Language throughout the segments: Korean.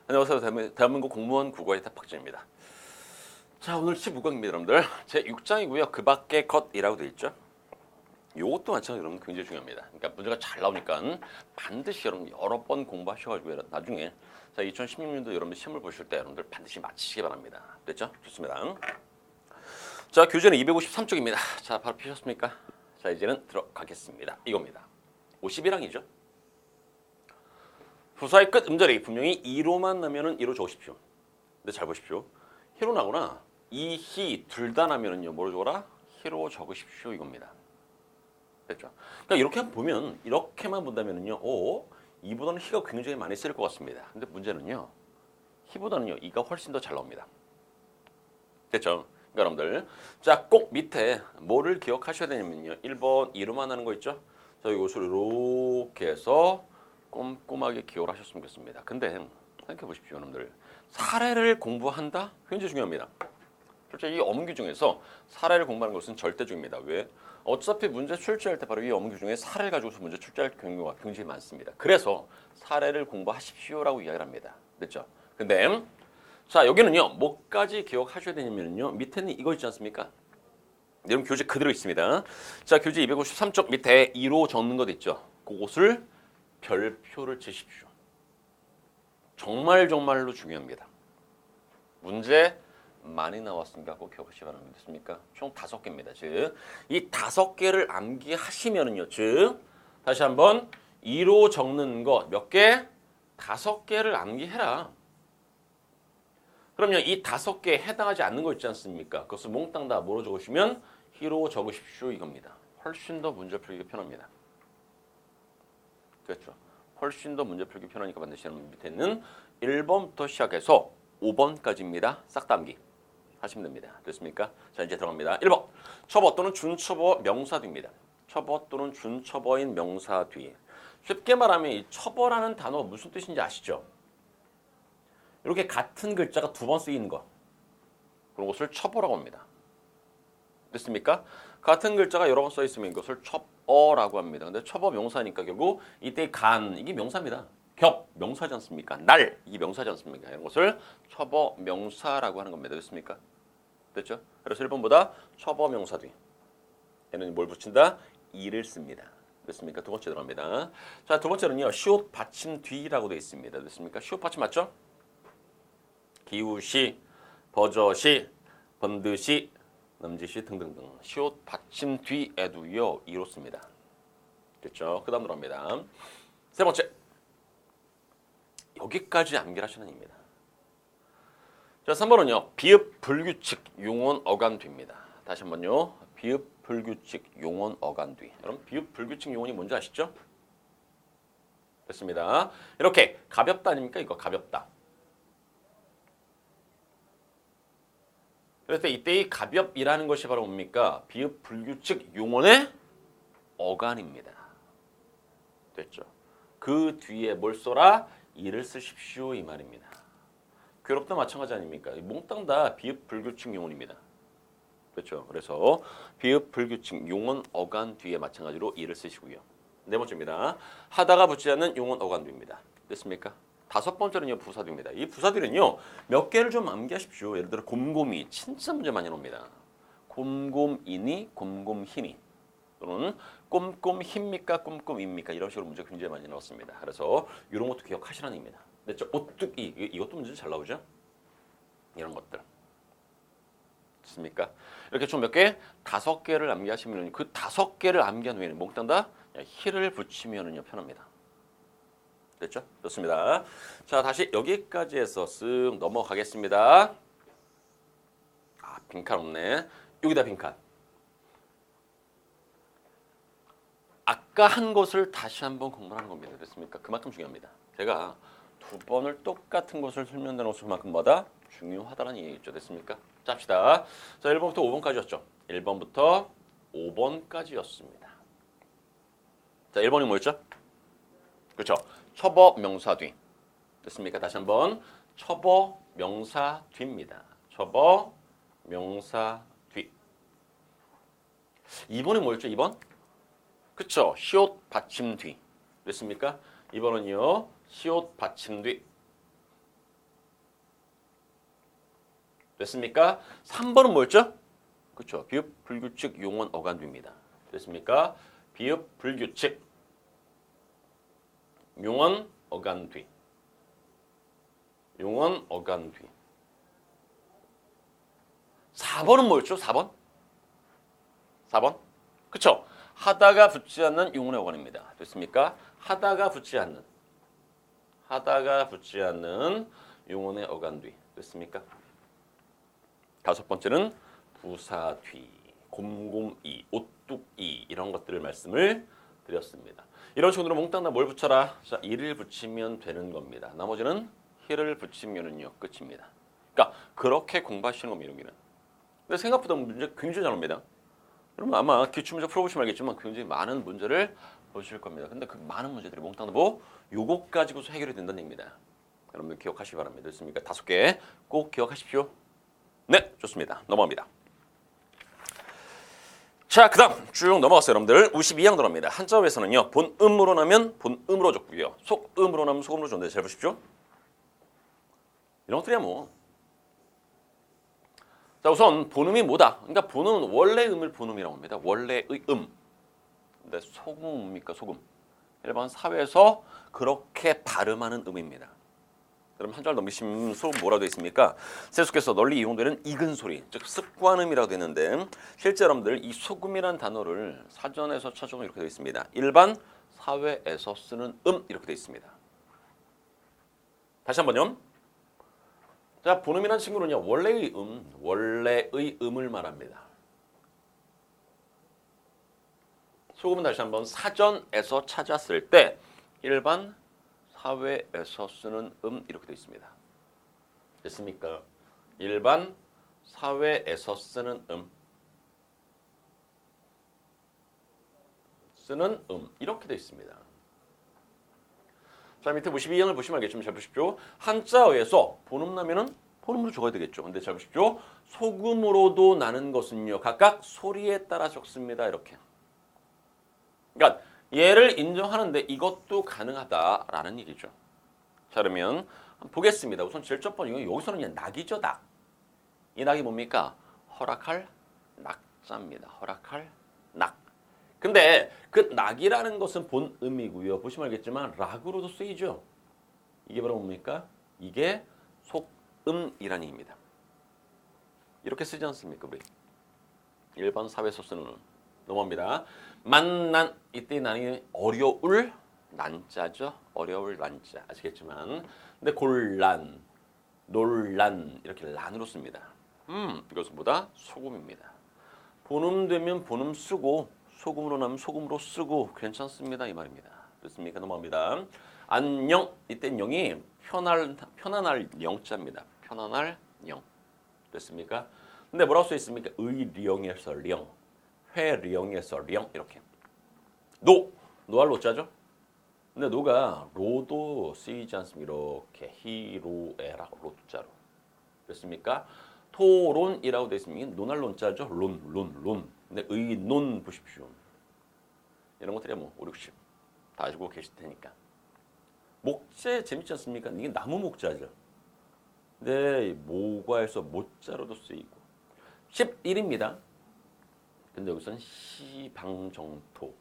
안녕하세요. 대한민국 공무원 국어의 박진입니다. 자, 오늘 15강입니다, 여러분들. 제 6장이고요. 그 밖에 것이라고 되어 있죠. 요것도 마찬가지로 여러분 굉장히 중요합니다. 그러니까 문제가 잘 나오니까 반드시 여러분 여러 번 공부하셔가지고 나중에 자 2016년도 여러분들 시험을 보실 때 여러분들 반드시 맞히시기 바랍니다. 됐죠? 좋습니다. 자, 교재는 253쪽입니다. 자, 바로 피셨습니까? 자, 이제는 들어가겠습니다. 이겁니다. 51항이죠. 부사의 끝 음절이 분명히 이로만 나면은 이로 적으십시오. 근데 잘 보십시오. 히로 나거나 이, 히 둘 다 나면은요 뭐로 적어라? 히로 적으십시오 이겁니다. 됐죠? 그러니까 이렇게 보면 이렇게만 본다면은요, 이보다는 히가 굉장히 많이 쓰일 것 같습니다. 근데 문제는요, 히보다는요 이가 훨씬 더 잘 나옵니다. 됐죠? 그러니까 여러분들, 자, 꼭 밑에 뭐를 기억하셔야 되냐면요, 1번 이로만 하는 거 있죠? 자, 이것을 이렇게 해서 꼼꼼하게 기억을 하셨으면 좋겠습니다. 근데 생각해 보십시오, 여러분들. 사례를 공부한다? 굉장히 중요합니다. 솔직히 이 어문규 중에서 사례를 공부하는 것은 절대적입니다. 왜? 어차피 문제 출제할 때 바로 이 어문규 중에 사례를 가지고서 문제 출제할 경우가 굉장히 많습니다. 그래서 사례를 공부하십시오라고 이야기를 합니다. 됐죠? 근데 자, 여기는요, 뭐까지 기억하셔야 되냐면요, 밑에는 이거 있지 않습니까? 여러분 교재 그대로 있습니다. 자, 교재 253쪽 밑에 2로 적는 것 있죠? 그것을 별표를 치십시오. 정말로 중요합니다. 문제 많이 나왔으니까 꼭 기억하시기 바랍니다. 됐습니까? 총 5개입니다. 즉, 이 5개를 암기하시면은요, 즉, 다시 한번 2로 적는 것 몇 개? 5개를 암기해라. 그럼요, 이 5개에 해당하지 않는 거 있지 않습니까? 그것을 몽땅 다 뭐로 적으시면 히로 적으십시오 이겁니다. 훨씬 더 문제 풀기가 편합니다. 그렇죠. 훨씬 더 문제 풀기 편하니까 반드시 밑에는 1번부터 시작해서 5번까지입니다. 싹 다 암기 하시면 됩니다. 됐습니까? 자, 이제 들어갑니다. 1번. 첩어 또는 준첩어 명사 뒤입니다. 첩어 또는 준첩어인 명사 뒤. 쉽게 말하면 이 첩어라는 단어가 무슨 뜻인지 아시죠? 이렇게 같은 글자가 2번 쓰이는 거. 그런 것을 첩어라고 합니다. 됐습니까? 같은 글자가 여러 번 써 있으면 이것을 첩어라고 합니다. 근데 첩어 명사니까 결국 이때 간 이게 명사입니다. 겹 명사지 않습니까? 날 이게 명사지 않습니까? 이런 것을 첩어 명사라고 하는 겁니다. 됐습니까? 됐죠? 그래서 1번보다 첩어 명사 뒤 얘는 뭘 붙인다? 이를 씁니다. 됐습니까? 두 번째 들어갑니다. 자, 두 번째는요, 시옷 받침 뒤라고 되어 있습니다. 됐습니까? 시옷 받침 맞죠? 기우시, 버젓이, 번듯이, 남짓이 등등등 시옷 받침 뒤에도요 이로 씁니다. 됐죠? 그 다음 들어갑니다. 세 번째, 여기까지 암기를 하시는 입니다. 자, 3번은요 비읍 불규칙 용언 어간 뒤입니다. 다시 한번요, 비읍 불규칙 용언 어간 뒤. 여러분 비읍 불규칙 용언이 뭔지 아시죠? 됐습니다. 이렇게 가볍다 아닙니까? 이거 가볍다. 그래서 이때의 가볍이라는 것이 바로 뭡니까? 비읍 불규칙 용언의 어간입니다. 됐죠? 그 뒤에 뭘 써라? 이를 쓰십시오 이 말입니다. 괴롭다 마찬가지 아닙니까? 몽땅 다 비읍 불규칙 용언입니다. 그렇죠? 그래서 비읍 불규칙 용언 어간 뒤에 마찬가지로 이를 쓰시고요. 네 번째입니다. 하다가 붙지 않는 용언 어간 뒤입니다. 됐습니까? 5번째는요 부사뒤입니다. 이 부사뒤는요 몇 개를 좀 암기하십시오. 예를 들어 곰곰이 진짜 문제 많이 나옵니다. 곰곰이니 곰곰히니 또는 꼼꼼힙니까 꼼꼼입니까 이런 식으로 문제 굉장히 많이 나왔습니다. 그래서 이런 것도 기억하시라는 얘기입니다. 근데 저 오뚜기 이것도 문제 잘 나오죠? 이런 것들 됐습니까? 이렇게 좀 몇 개? 5개를 암기하시면 그 5개를 암기한 후에는 몽땅 다 히를 붙이면은요 편합니다. 됐죠? 좋습니다. 자, 다시 여기까지 해서 쓱 넘어가겠습니다. 아, 빈칸 없네. 여기다 빈칸. 아까 한 것을 다시 한번 공부하는 겁니다. 됐습니까? 그만큼 중요합니다. 제가 2번을 똑같은 것을 설명하는 것만큼마다 중요하다는 얘기겠죠. 됐습니까? 자, 합시다. 자, 1번부터 5번까지였죠. 1번부터 5번까지였습니다. 자, 1번이 뭐였죠? 그렇죠. 첩어 명사 뒤. 됐습니까? 다시 한번 첩어 명사 뒤입니다. 첩어 명사 뒤. 2번이 뭐였죠? 2번? 그렇죠. 시옷 받침 뒤. 됐습니까? 2번은요. 시옷 받침 뒤. 됐습니까? 3번은 뭐였죠? 그렇죠. 비읍, 불규칙, 용언, 어간뒤입니다. 됐습니까? 비읍, 불규칙, 용언, 어간뒤. 용언, 어간뒤. 4번은 뭐였죠? 4번? 4번? 그쵸? 하다가 붙지 않는 용언의 어간입니다. 됐습니까? 하다가 붙지 않는 용언의 어간뒤. 됐습니까? 다섯 번째는 부사뒤, 곰곰이, 오뚝이 이런 것들을 말씀을 드렸습니다. 이런 식으로 몽땅 다 뭘 붙여라? 자, 이를 붙이면 되는 겁니다. 나머지는 히를 붙이면은요 끝입니다. 그러니까 그렇게 공부하시는 겁니다. 여기는. 근데 생각보다 문제 굉장히 잘 옵니다. 여러분 아마 기출문제 풀어보시면 알겠지만 굉장히 많은 문제를 보실 겁니다. 근데 그 많은 문제들이 몽땅 뭐 요것 가지고서 해결이 된다는 얘기입니다. 여러분들 기억하시기 바랍니다. 됐습니까? 5개 꼭 기억하십시오. 네, 좋습니다. 넘어갑니다. 자, 그 다음 쭉 넘어갔어요. 여러분들 52항 들어갑니다. 한자어에서는요. 본음으로 나면 본음으로 적고요. 속음으로 나면 속음으로 적는데 잘 보십시오. 이런 것들이야 뭐. 자, 우선 본음이 뭐다? 그러니까 본음은 원래 음을 본음이라고 합니다. 원래의 음. 근데 소금입니까? 소금. 일반 사회에서 그렇게 발음하는 음입니다. 여러분 한 줄 넘기시면 소금 뭐라고 되어 있습니까? 세속에서 널리 이용되는 익은 소리, 즉 습관음이라고 되어 있는데 실제 여러분들 이 소금이라는 단어를 사전에서 찾아보면 이렇게 되어 있습니다. 일반 사회에서 쓰는 이렇게 되어 있습니다. 다시 한번요. 자, 본음이라는 친구는요. 원래의 음을 말합니다. 소금은 다시 한번 사전에서 찾았을 때 일반 사회에서 쓰는 이렇게 되어 있습니다. 됐습니까? 일반 사회에서 쓰는 이렇게 되어 있습니다. 자, 밑에 52항을 보시면 알겠지만 잘 보십시오. 한자어에서 본음 나면은 본음으로 적어야 되겠죠. 근데 잘 보십시오. 소금으로도 나는 것은요. 각각 소리에 따라 적습니다. 이렇게. 그러니까 얘를 인정하는데 이것도 가능하다라는 얘기죠. 자, 그러면 보겠습니다. 우선 제일 첫 번째 여기서는 그냥 낙이죠, 낙. 이 낙이 뭡니까? 허락할 낙자입니다. 허락할 낙. 근데 그 낙이라는 것은 본음이고요. 보시면 알겠지만 락으로도 쓰이죠. 이게 바로 뭡니까? 이게 속음이라는 얘기입니다. 이렇게 쓰지 않습니까, 우리? 일반 사회에서 쓰는 넘어갑니다. 만난 이때 난이 어려울 난자죠. 어려울 난자 아시겠지만 근데 곤란, 논란 이렇게 란으로 씁니다. 이것은 뭐다? 소금입니다. 본음 되면 본음 쓰고 소금으로 나면 소금으로 쓰고 괜찮습니다. 이 말입니다. 됐습니까? 넘어갑니다. 안녕 이때 영이 편안할 영자입니다. 편안할 영. 됐습니까? 근데 뭐라고 써 있습니까? 의령에서 령. 회령에서 령 이렇게. 노할 로자죠. 근데 노가 로도 쓰이지 않습니다. 이렇게 히로에라 로자로. 됐습니까? 토론이라고 되어 있으면 논할 논자죠. 론. 근데 의논 보십시오. 이런 것들이 뭐 5, 60 다 알고 계실 테니까. 목재 재밌지 않습니까? 이게 나무 목자죠. 근데 모과에서 모자로도 쓰이고 11입니다. 근데 여기서는 시방정토,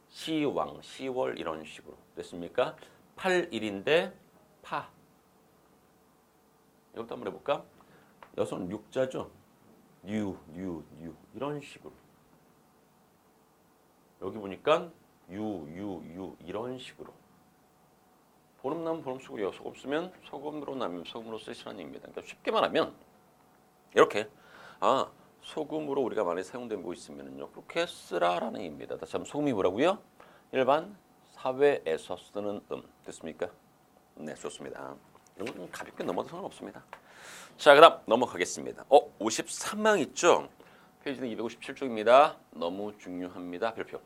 시왕, 시월 이런 식으로 됐습니까? 8일인데 파. 이것도 한번 해볼까? 여기서는 육자죠. 뉴 이런 식으로. 여기 보니까 유 이런 식으로. 본음 나면 본음 쓰고요. 소금 쓰면 소금으로 나면 소금으로 쓰시라는 얘기입니다. 그러니까 쉽게 말하면 이렇게 소금으로 우리가 많이 사용되고 있으면요. 그렇게 쓰라라는 얘기입니다. 다시 한번 소금이 뭐라고요? 일반 사회에서 쓰는 됐습니까? 네, 좋습니다. 이런 건 가볍게 넘어도 상관없습니다. 자, 그다음 넘어가겠습니다. 53항 있죠? 페이지는 257쪽입니다. 너무 중요합니다. 별표.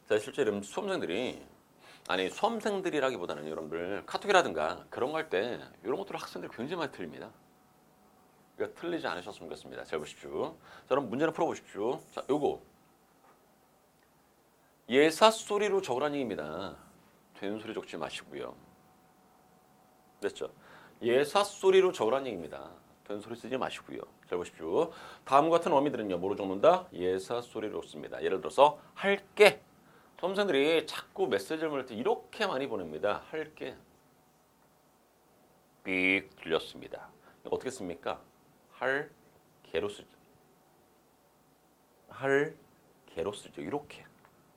자, 실제 수험생들이라기보다는 여러분들 카톡이라든가 그런 거 할 때 이런 것들을 학생들이 굉장히 많이 틀립니다. 그러니까 틀리지 않으셨으면 좋겠습니다. 잘 보십시오. 자, 그럼 문제는 풀어보십시오. 자, 요거 예사 소리로 적으라는 얘기입니다. 되는 소리 적지 마시고요. 됐죠? 예사 소리로 적으라는 얘기입니다. 된소리 쓰지 마시고요. 잘 보십시오. 다음 같은 어미들은요. 뭐로 적는다? 예사 소리로 씁니다. 예를 들어서 할게. 수험생들이 자꾸 메시지를 보낼 때 이렇게 많이 보냅니다. 할게. 삑 들렸습니다. 이거 어떻게 씁니까? 할게로 쓰죠. 할게로 쓰죠. 이렇게.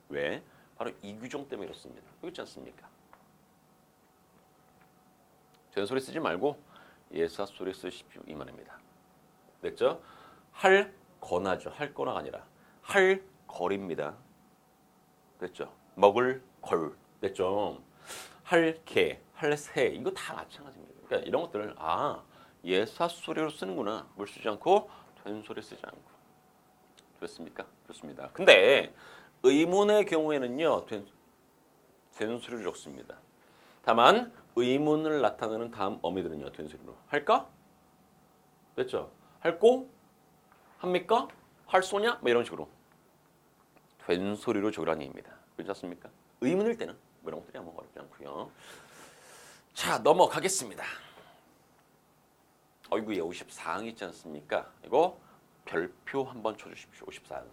왜? 바로 이 규정 때문에 이렇습니다. 그렇지 않습니까? 된소리 쓰지 말고 예사 소리 쓰십시오. 이 말입니다. 됐죠? 할 거나죠. 할 거나가 아니라 할 거리입니다. 됐죠? 먹을 걸. 됐죠? 할 개, 할 새. 이거 다 마찬가지입니다. 그러니까 이런 것들을 예사 소리로 쓰는구나. 물 쓰지 않고 된소리 쓰지 않고. 됐습니까? 좋습니다. 근데 의문의 경우에는요. 된소리를 적습니다. 다만 의문을 나타내는 다음 어미들은요. 된소리로 할까? 됐죠? 할꼬? 합니까? 할 소냐? 뭐 이런 식으로 된소리로 적으라는 얘기입니다. 그렇지 않습니까? 의문일 때는 뭐 이런 것들이 아무 어렵지 않고요. 자, 넘어가겠습니다. 어이구, 54항 있지 않습니까? 이거 별표 한번 쳐주십시오. 54항.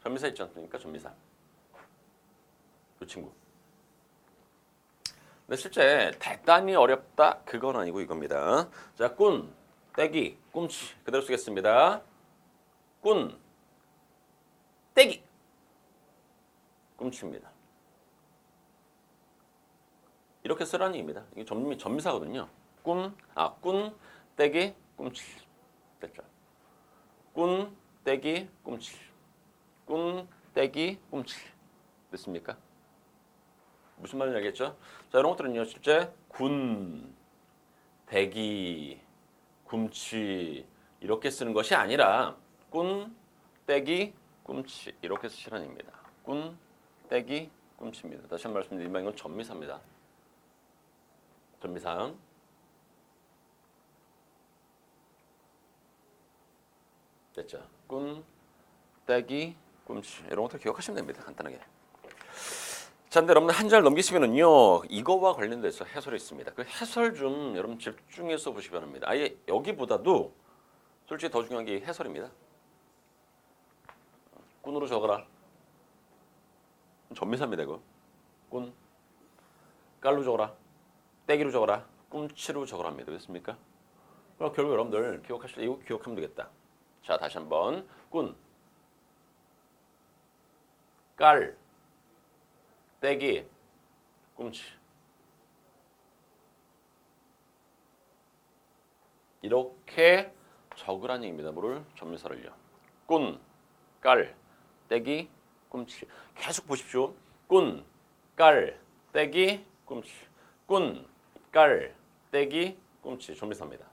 전미사 있지 않습니까? 전미사. 이 친구. 근데 실제 대단히 어렵다 그건 아니고 이겁니다. 자, 꾼, 떼기, 꿈치 그대로 쓰겠습니다. 꾼, 떼기, 꿈치입니다. 이렇게 쓰라는 얘기입니다. 이게 전미사거든요. 꾼, 떼기, 꿈치. 됐죠? 꾼, 떼기, 꿈치. 꾼, 떼기, 꿈치. 됐습니까? 무슨 말인지 알겠죠? 자, 이런 것들은요, 실제 군, 대기, 굼치 이렇게 쓰는 것이 아니라 꾼, 떼기, 굼치 이렇게 쓰시라는 얘기입니다. 꾼, 떼기, 굼치입니다. 다시 한 번 말씀드리면 이건 전미사입니다. 전미사. 됐죠? 꾼, 떼기, 굼치 이런 것들 기억하시면 됩니다. 간단하게. 자, 근데 여러분 한 절 넘기시면은요 이거와 관련돼서 해설이 있습니다. 그 해설 좀 여러분 집중해서 보시기 바랍니다. 아예 여기보다도 솔직히 더 중요한 게 해설입니다. 꾼으로 적어라. 전미사입니다 이거. 꾼. 깔로 적어라. 떼기로 적어라. 꿈치로 적어라입니다. 됐습니까? 그럼 결국 여러분들 기억하실 때 이거 기억하면 되겠다. 자, 다시 한번 꾼. 깔. 떼기, 꿈치. 이렇게 적으라는 얘기입니다. 뭐를? 전미사를요. 꾼, 깔, 떼기, 꿈치. 계속 보십시오. 꾼, 깔, 떼기, 꿈치. 꾼, 깔, 떼기, 꿈치. 전미사입니다.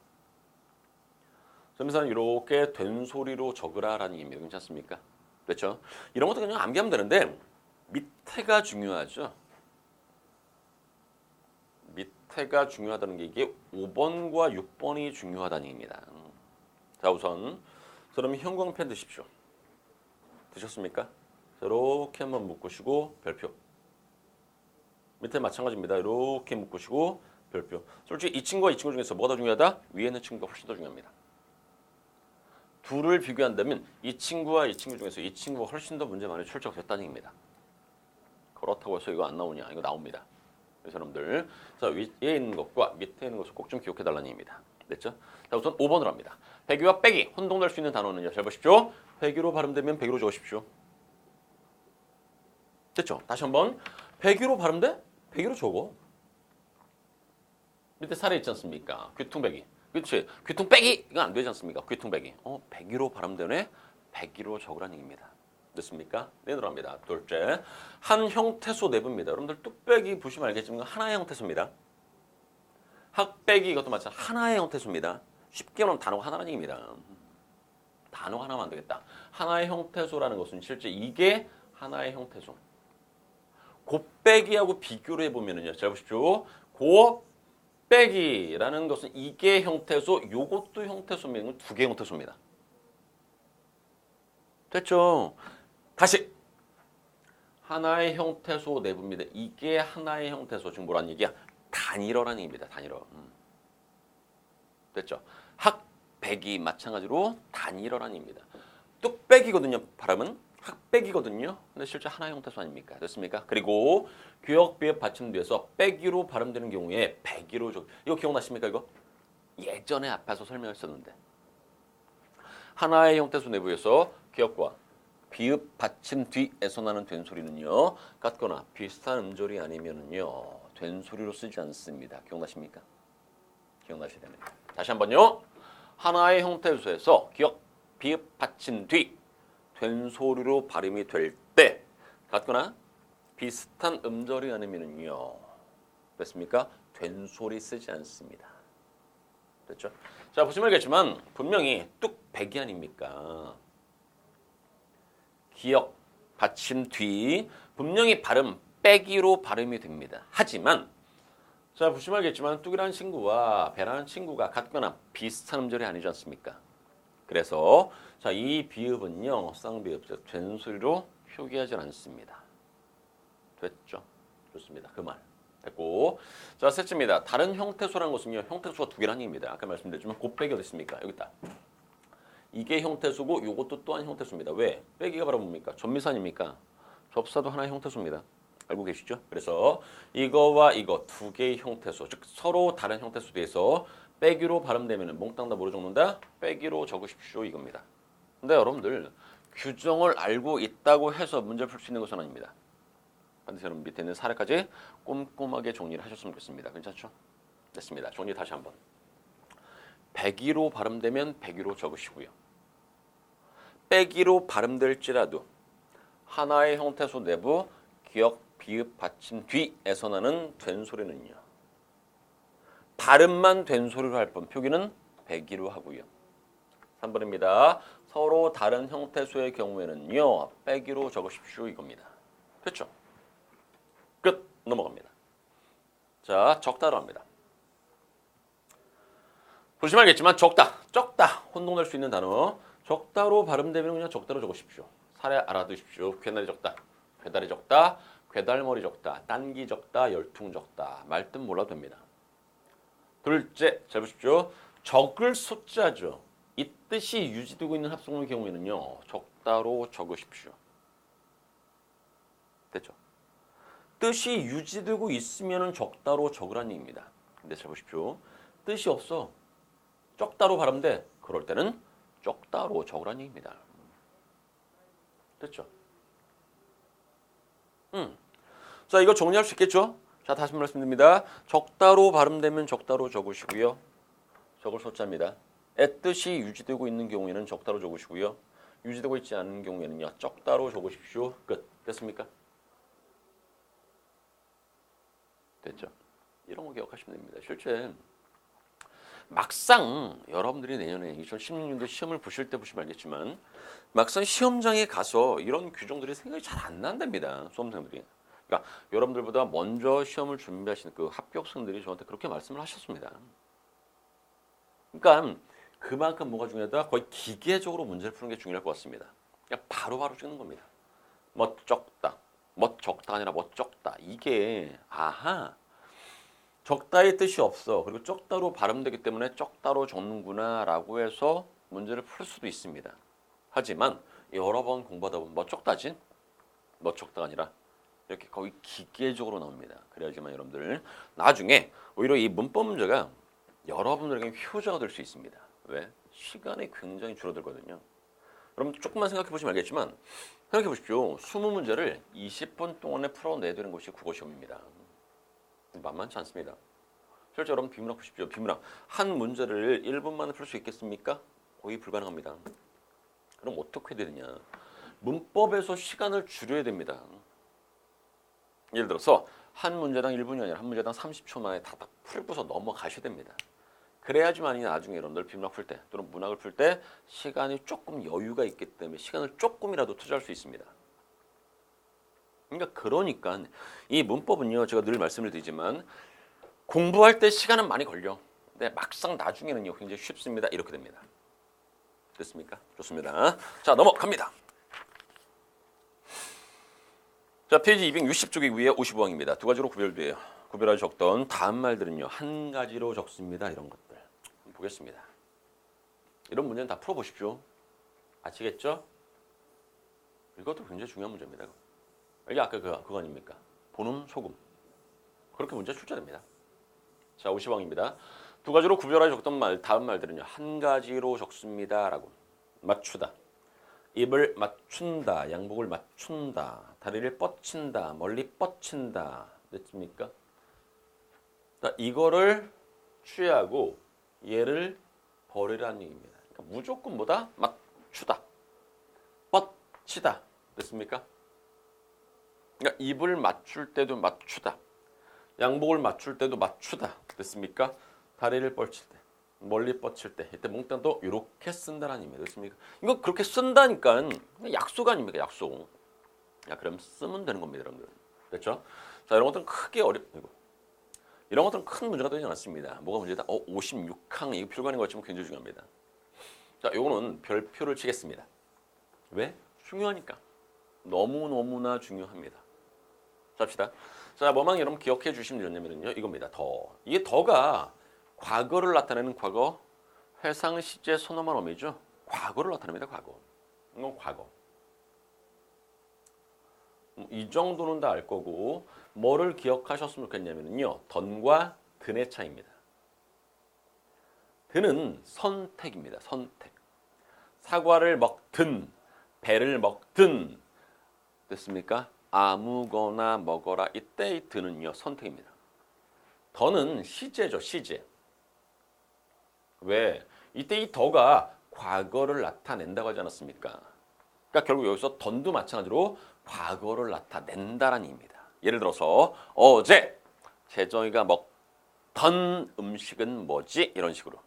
전미사는 이렇게 된소리로 적으라라는 얘기입니다. 괜찮습니까? 그렇죠? 이런 것도 그냥 암기하면 되는데 밑에가 중요하죠. 밑에가 중요하다는 게 이게 5번과 6번이 중요하다는 얘기입니다. 자, 우선 그럼 형광펜 드십시오. 드셨습니까? 이렇게 한번 묶으시고 별표. 밑에 마찬가지입니다. 이렇게 묶으시고 별표. 솔직히 이 친구와 이 친구 중에서 뭐가 더 중요하다? 위에 있는 친구가 훨씬 더 중요합니다. 둘을 비교한다면 이 친구와 이 친구 중에서 이 친구가 훨씬 더 문제 많이 출적됐다는 얘기입니다. 그렇다고 해서 이거 안 나오냐? 이거 나옵니다. 그래서 여러분들 자, 위에 있는 것과 밑에 있는 것을 꼭 좀 기억해 달라는 얘기입니다. 됐죠? 자, 우선 5번으로 합니다. 배기와 빼기 혼동될 수 있는 단어는요. 잘 보십시오. 배기로 발음되면 배기로 적으십시오. 됐죠? 다시 한번 배기로 발음돼? 배기로 적어. 밑에 사례 있지 않습니까? 귀퉁배기. 그렇지? 귀퉁배기 이거 안 되지 않습니까? 귀퉁배기. 배기로 발음되네. 배기로 적으라는 얘기입니다. 됐습니까? 네, 들어갑니다. 둘째, 한 형태소 내부입니다. 여러분들 뚝배기 보시면 알겠지만 하나의 형태소입니다. 학배기 이것도 마찬가지 하나의 형태소입니다. 쉽게 말하면 단어가 하나라는 얘기입니다. 단어 하나만 안 되겠다. 하나의 형태소라는 것은 실제 이게 하나의 형태소. 곱배기하고 비교를 해보면은요. 잘 보십시오. 곱배기라는 것은 이게 형태소, 요것도 형태소면 두 개의 형태소입니다. 됐죠? 다시 하나의 형태소 내부입니다. 이게 하나의 형태소. 지금 뭐라는 얘기야? 단일어라는 얘기입니다. 단일어. 됐죠? 학백이 마찬가지로 단일어란입니다. 뚝배기거든요. 발음은 학백이거든요. 근데 실제 하나의 형태수 아닙니까? 됐습니까? 그리고 규역 비읍 받침 뒤에서 빼기로 발음되는 경우에 백이로 이거 기억나십니까? 이거 예전에 앞에서 설명했었는데 하나의 형태수 내부에서 기역과 비읍 받침 뒤에서 나는 된소리는요 같거나 비슷한 음절이 아니면은요 된소리로 쓰지 않습니다. 기억나십니까? 기억나셔야 됩니다. 다시 한번요. 하나의 형태수에서 기역 비읍 받침 뒤 된소리로 발음이 될 때 같거나 비슷한 음절이 아니면은요 됐습니까? 된소리 쓰지 않습니다. 됐죠? 자 보시면 알겠지만 분명히 뚝배기 아닙니까? 기역 받침 뒤 분명히 발음 빼기로 발음이 됩니다. 하지만 자 보시면 알겠지만 뚝이라는 친구와 배라는 친구가 같거나 비슷한 음절이 아니지 않습니까? 그래서 자 이 비읍은요 쌍비읍 즉 된소리로 표기하지 않습니다. 됐죠? 좋습니다. 그 말 됐고 자 셋째입니다. 다른 형태수라는 것은요 형태수가 두 개라는 얘기입니다. 아까 말씀드렸지만 곱빼기 어디 있습니까? 여기 있다. 이게 형태수고 이것도 또한 형태수입니다. 왜? 빼기가 바로 뭡니까? 접미사입니까? 접사도 하나의 형태수입니다. 알고 계시죠? 그래서 이거와 이거 두 개의 형태수, 즉 서로 다른 형태수에 대해서 빼기로 발음되면 몽땅 다 뭐로 적는다? 빼기로 적으십시오 이겁니다. 근데 여러분들 규정을 알고 있다고 해서 문제를 풀 수 있는 것은 아닙니다. 반드시 여러분 밑에 있는 사례까지 꼼꼼하게 정리를 하셨으면 좋겠습니다. 괜찮죠? 됐습니다. 정리 다시 한번. 백이로 발음되면 백이로 적으시고요. 빼기로 발음될지라도 하나의 형태수 내부 기역, 비읍, 받침 뒤에서 나는 된소리는요. 발음만 된소리로 할 뻔 표기는 백이로 하고요. 3번입니다. 서로 다른 형태수의 경우에는요. 빼기로 적으십시오 이겁니다. 됐죠? 끝. 넘어갑니다. 자, 적다로 합니다. 보시면 알겠지만 적다, 적다 혼동될 수 있는 단어 적다로 발음되면 그냥 적다로 적으십시오. 사례 알아두십시오. 괴날이 적다, 괴달이 적다, 괴달머리 적다, 단기 적다, 열퉁 적다 말 뜻 몰라도 됩니다. 둘째 잘 보십시오. 적을 숫자죠. 이 뜻이 유지되고 있는 합성어의 경우에는요 적다로 적으십시오. 됐죠? 뜻이 유지되고 있으면 적다로 적으라는 얘기입니다. 근데 잘 보십시오. 뜻이 없어. 적다로 발음돼. 그럴 때는 적다로 적으라는 얘기입니다. 됐죠? 자, 이거 정리할 수 있겠죠? 자, 다시 말씀드립니다. 적다로 발음되면 적다로 적으시고요. 적을 숫자입니다. 뜻이 유지되고 있는 경우에는 적다로 적으시고요. 유지되고 있지 않은 경우에는요. 적다로 적으십시오. 끝. 됐습니까? 됐죠? 이런 거 기억하시면 됩니다. 실제 막상 여러분들이 내년에 2016년도 시험을 보실 때 보시면 알겠지만 막상 시험장에 가서 이런 규정들이 생각이 잘 안 난답니다. 수험생들이. 그러니까 여러분들보다 먼저 시험을 준비하시는 그 합격생들이 저한테 그렇게 말씀을 하셨습니다. 그러니까 그만큼 뭐가 중요하다? 거의 기계적으로 문제를 푸는 게 중요할 것 같습니다. 그냥 바로바로 찍는 겁니다. 뭐 적다, 뭐 적다 아니라 뭐 적다. 이게 아하 적다의 뜻이 없어. 그리고 적다로 발음되기 때문에 적다로 적는구나 라고 해서 문제를 풀 수도 있습니다. 하지만 여러 번 공부하다 보면 뭐 적다지? 뭐 적다가 아니라 이렇게 거의 기계적으로 나옵니다. 그래야지만 여러분들 나중에 오히려 이 문법 문제가 여러분들에게 효자가 될 수 있습니다. 왜? 시간이 굉장히 줄어들거든요. 여러분 조금만 생각해 보시면 알겠지만 생각해 보십시오. 20문제를 20분 동안에 풀어내야 되는 것이 국어시험입니다. 만만치 않습니다. 실제 여러분 비문학 보십시오. 비문학 한 문제를 1분 만에 풀 수 있겠습니까? 거의 불가능합니다. 그럼 어떻게 되느냐? 문법에서 시간을 줄여야 됩니다. 예를 들어서 한 문제당 1분이 아니라 한 문제당 30초 만에 다 풀고서 넘어가셔야 됩니다. 그래야지만이 나중에 여러분들 비문학 풀 때 또는 문학을 풀 때 시간이 조금 여유가 있기 때문에 시간을 조금이라도 투자할 수 있습니다. 그러니까 이 문법은요 제가 늘 말씀을 드리지만 공부할 때 시간은 많이 걸려. 근데 막상 나중에는요 굉장히 쉽습니다. 이렇게 됩니다. 됐습니까? 좋습니다. 자 넘어갑니다. 자 페이지 260쪽의 위에 55항입니다. 두 가지로 구별돼요. 구별하여 적던 다음 말들은요 한 가지로 적습니다. 이런 것들 보겠습니다. 이런 문제는 다 풀어보십시오. 아시겠죠? 이것도 굉장히 중요한 문제입니다. 이게 아까 그거 아닙니까? 본음, 소금. 그렇게 문제 출제됩니다. 자, 50항입니다. 두 가지로 구별하여 적던 말, 다음 말들은요. 한 가지로 적습니다. 라고. 맞추다. 입을 맞춘다. 양복을 맞춘다. 다리를 뻗친다. 멀리 뻗친다. 됐습니까? 자, 이거를 취하고 얘를 버리라는 얘기입니다. 그러니까 무조건 뭐다? 맞추다. 뻗치다. 됐습니까? 그러니까 입을 맞출 때도 맞추다. 양복을 맞출 때도 맞추다. 됐습니까? 다리를 뻗칠 때, 멀리 뻗칠 때, 이때 몽땅도 이렇게 쓴다는 의미입니다. 됐습니까? 이거 그렇게 쓴다니까 약속 아닙니까? 약속. 야, 그럼 쓰면 되는 겁니다, 여러분들. 됐죠? 자, 이런 것들은 크게 이런 것들은 큰 문제가 되지 않았습니다. 뭐가 문제다? 56항 이거 필요가 있는 것 같지만 굉장히 중요합니다. 자, 요거는 별표를 치겠습니다. 왜? 중요하니까. 너무너무나 중요합니다. 잡시다. 자, 뭐만 여러분 기억해 주시면 되냐면요. 이겁니다. 더. 이게 더가 과거를 나타내는 과거, 회상, 시제, 선어만 어미죠. 과거를 나타냅니다. 과거. 이건 과거. 이 정도는 다 알 거고 뭐를 기억하셨으면 좋겠냐면요. 던과 든의 차이입니다. 든은 선택입니다. 선택. 사과를 먹든 배를 먹든 됐습니까? 아무거나 먹어라. 이때 이 든은요. 선택입니다. 더는 시제죠. 시제. 왜? 이때 이 더가 과거를 나타낸다고 하지 않았습니까? 그러니까 결국 여기서 던도 마찬가지로 과거를 나타낸다라는 의미입니다. 예를 들어서 어제 재정이가 먹던 음식은 뭐지? 이런 식으로.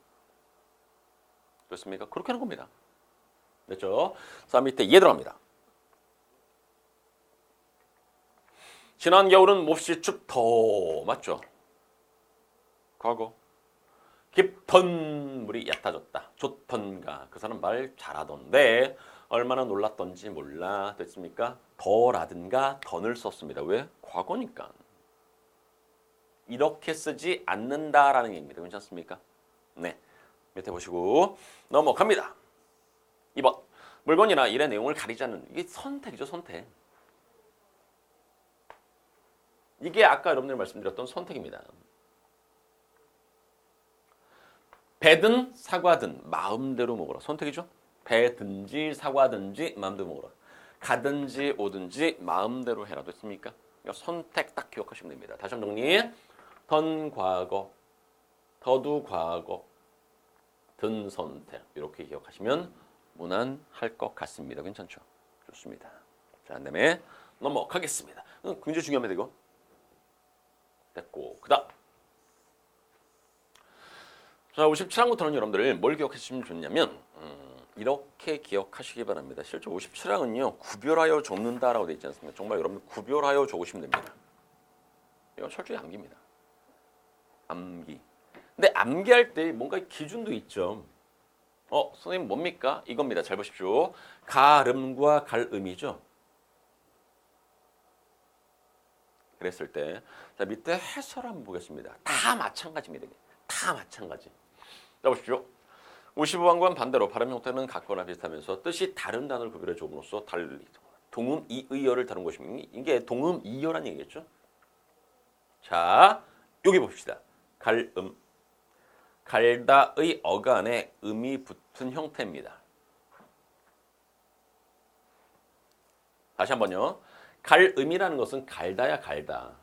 그렇습니까? 그렇게 하는 겁니다. 됐죠? 자, 밑에 얘 들어갑니다. 지난 겨울은 몹시 춥더. 맞죠? 과거. 깊던 물이 얕아졌다. 좋던가. 그 사람 말 잘하던데 얼마나 놀랐던지 몰라. 됐습니까? 더라든가 던을 썼습니다. 왜? 과거니까. 이렇게 쓰지 않는다라는 얘기입니다. 괜찮습니까? 네. 밑에 보시고 넘어갑니다. 2번. 물건이나 일의 내용을 가리지 않는 이게 선택이죠. 선택. 이게 아까 여러분들 말씀드렸던 선택입니다. 배든 사과든 마음대로 먹어라. 선택이죠. 배든지 사과든지 마음대로 먹어라. 가든지 오든지 마음대로 해라. 됐습니까? 선택 딱 기억하시면 됩니다. 다시 한번 정리. 던 과거, 더도 과거, 든 선택. 이렇게 기억하시면 무난할 것 같습니다. 괜찮죠? 좋습니다. 자, 그다음에 넘어가겠습니다. 굉장히 중요합니다. 이거. 됐고, 그다음. 자, 57항부터는 여러분들 뭘 기억하시면 좋냐면 이렇게 기억하시기 바랍니다. 실제 57항은요. 구별하여 적는다라고 되어 있지 않습니까? 정말 여러분 구별하여 적으시면 됩니다. 이건 철저히 암기입니다. 암기. 근데 암기할 때 뭔가 기준도 있죠. 선생님 뭡니까? 이겁니다. 잘 보십시오. 가름과 갈음이죠. 그랬을 때 자, 밑에 해설 한번 보겠습니다. 다 마찬가지입니다. 다 마찬가지. 자, 보십시오. 55항과는 반대로 발음 형태는 같거나 비슷하면서 뜻이 다른 단어를 구별해 줌으로써 달리 동음 이의어를 다룬 것입니다. 이게 동음 이의어란 얘기겠죠. 자, 여기 봅시다. 갈음. 갈다의 어간에 음이 붙은 형태입니다. 다시 한번요. 갈음이라는 것은 갈다야 갈다.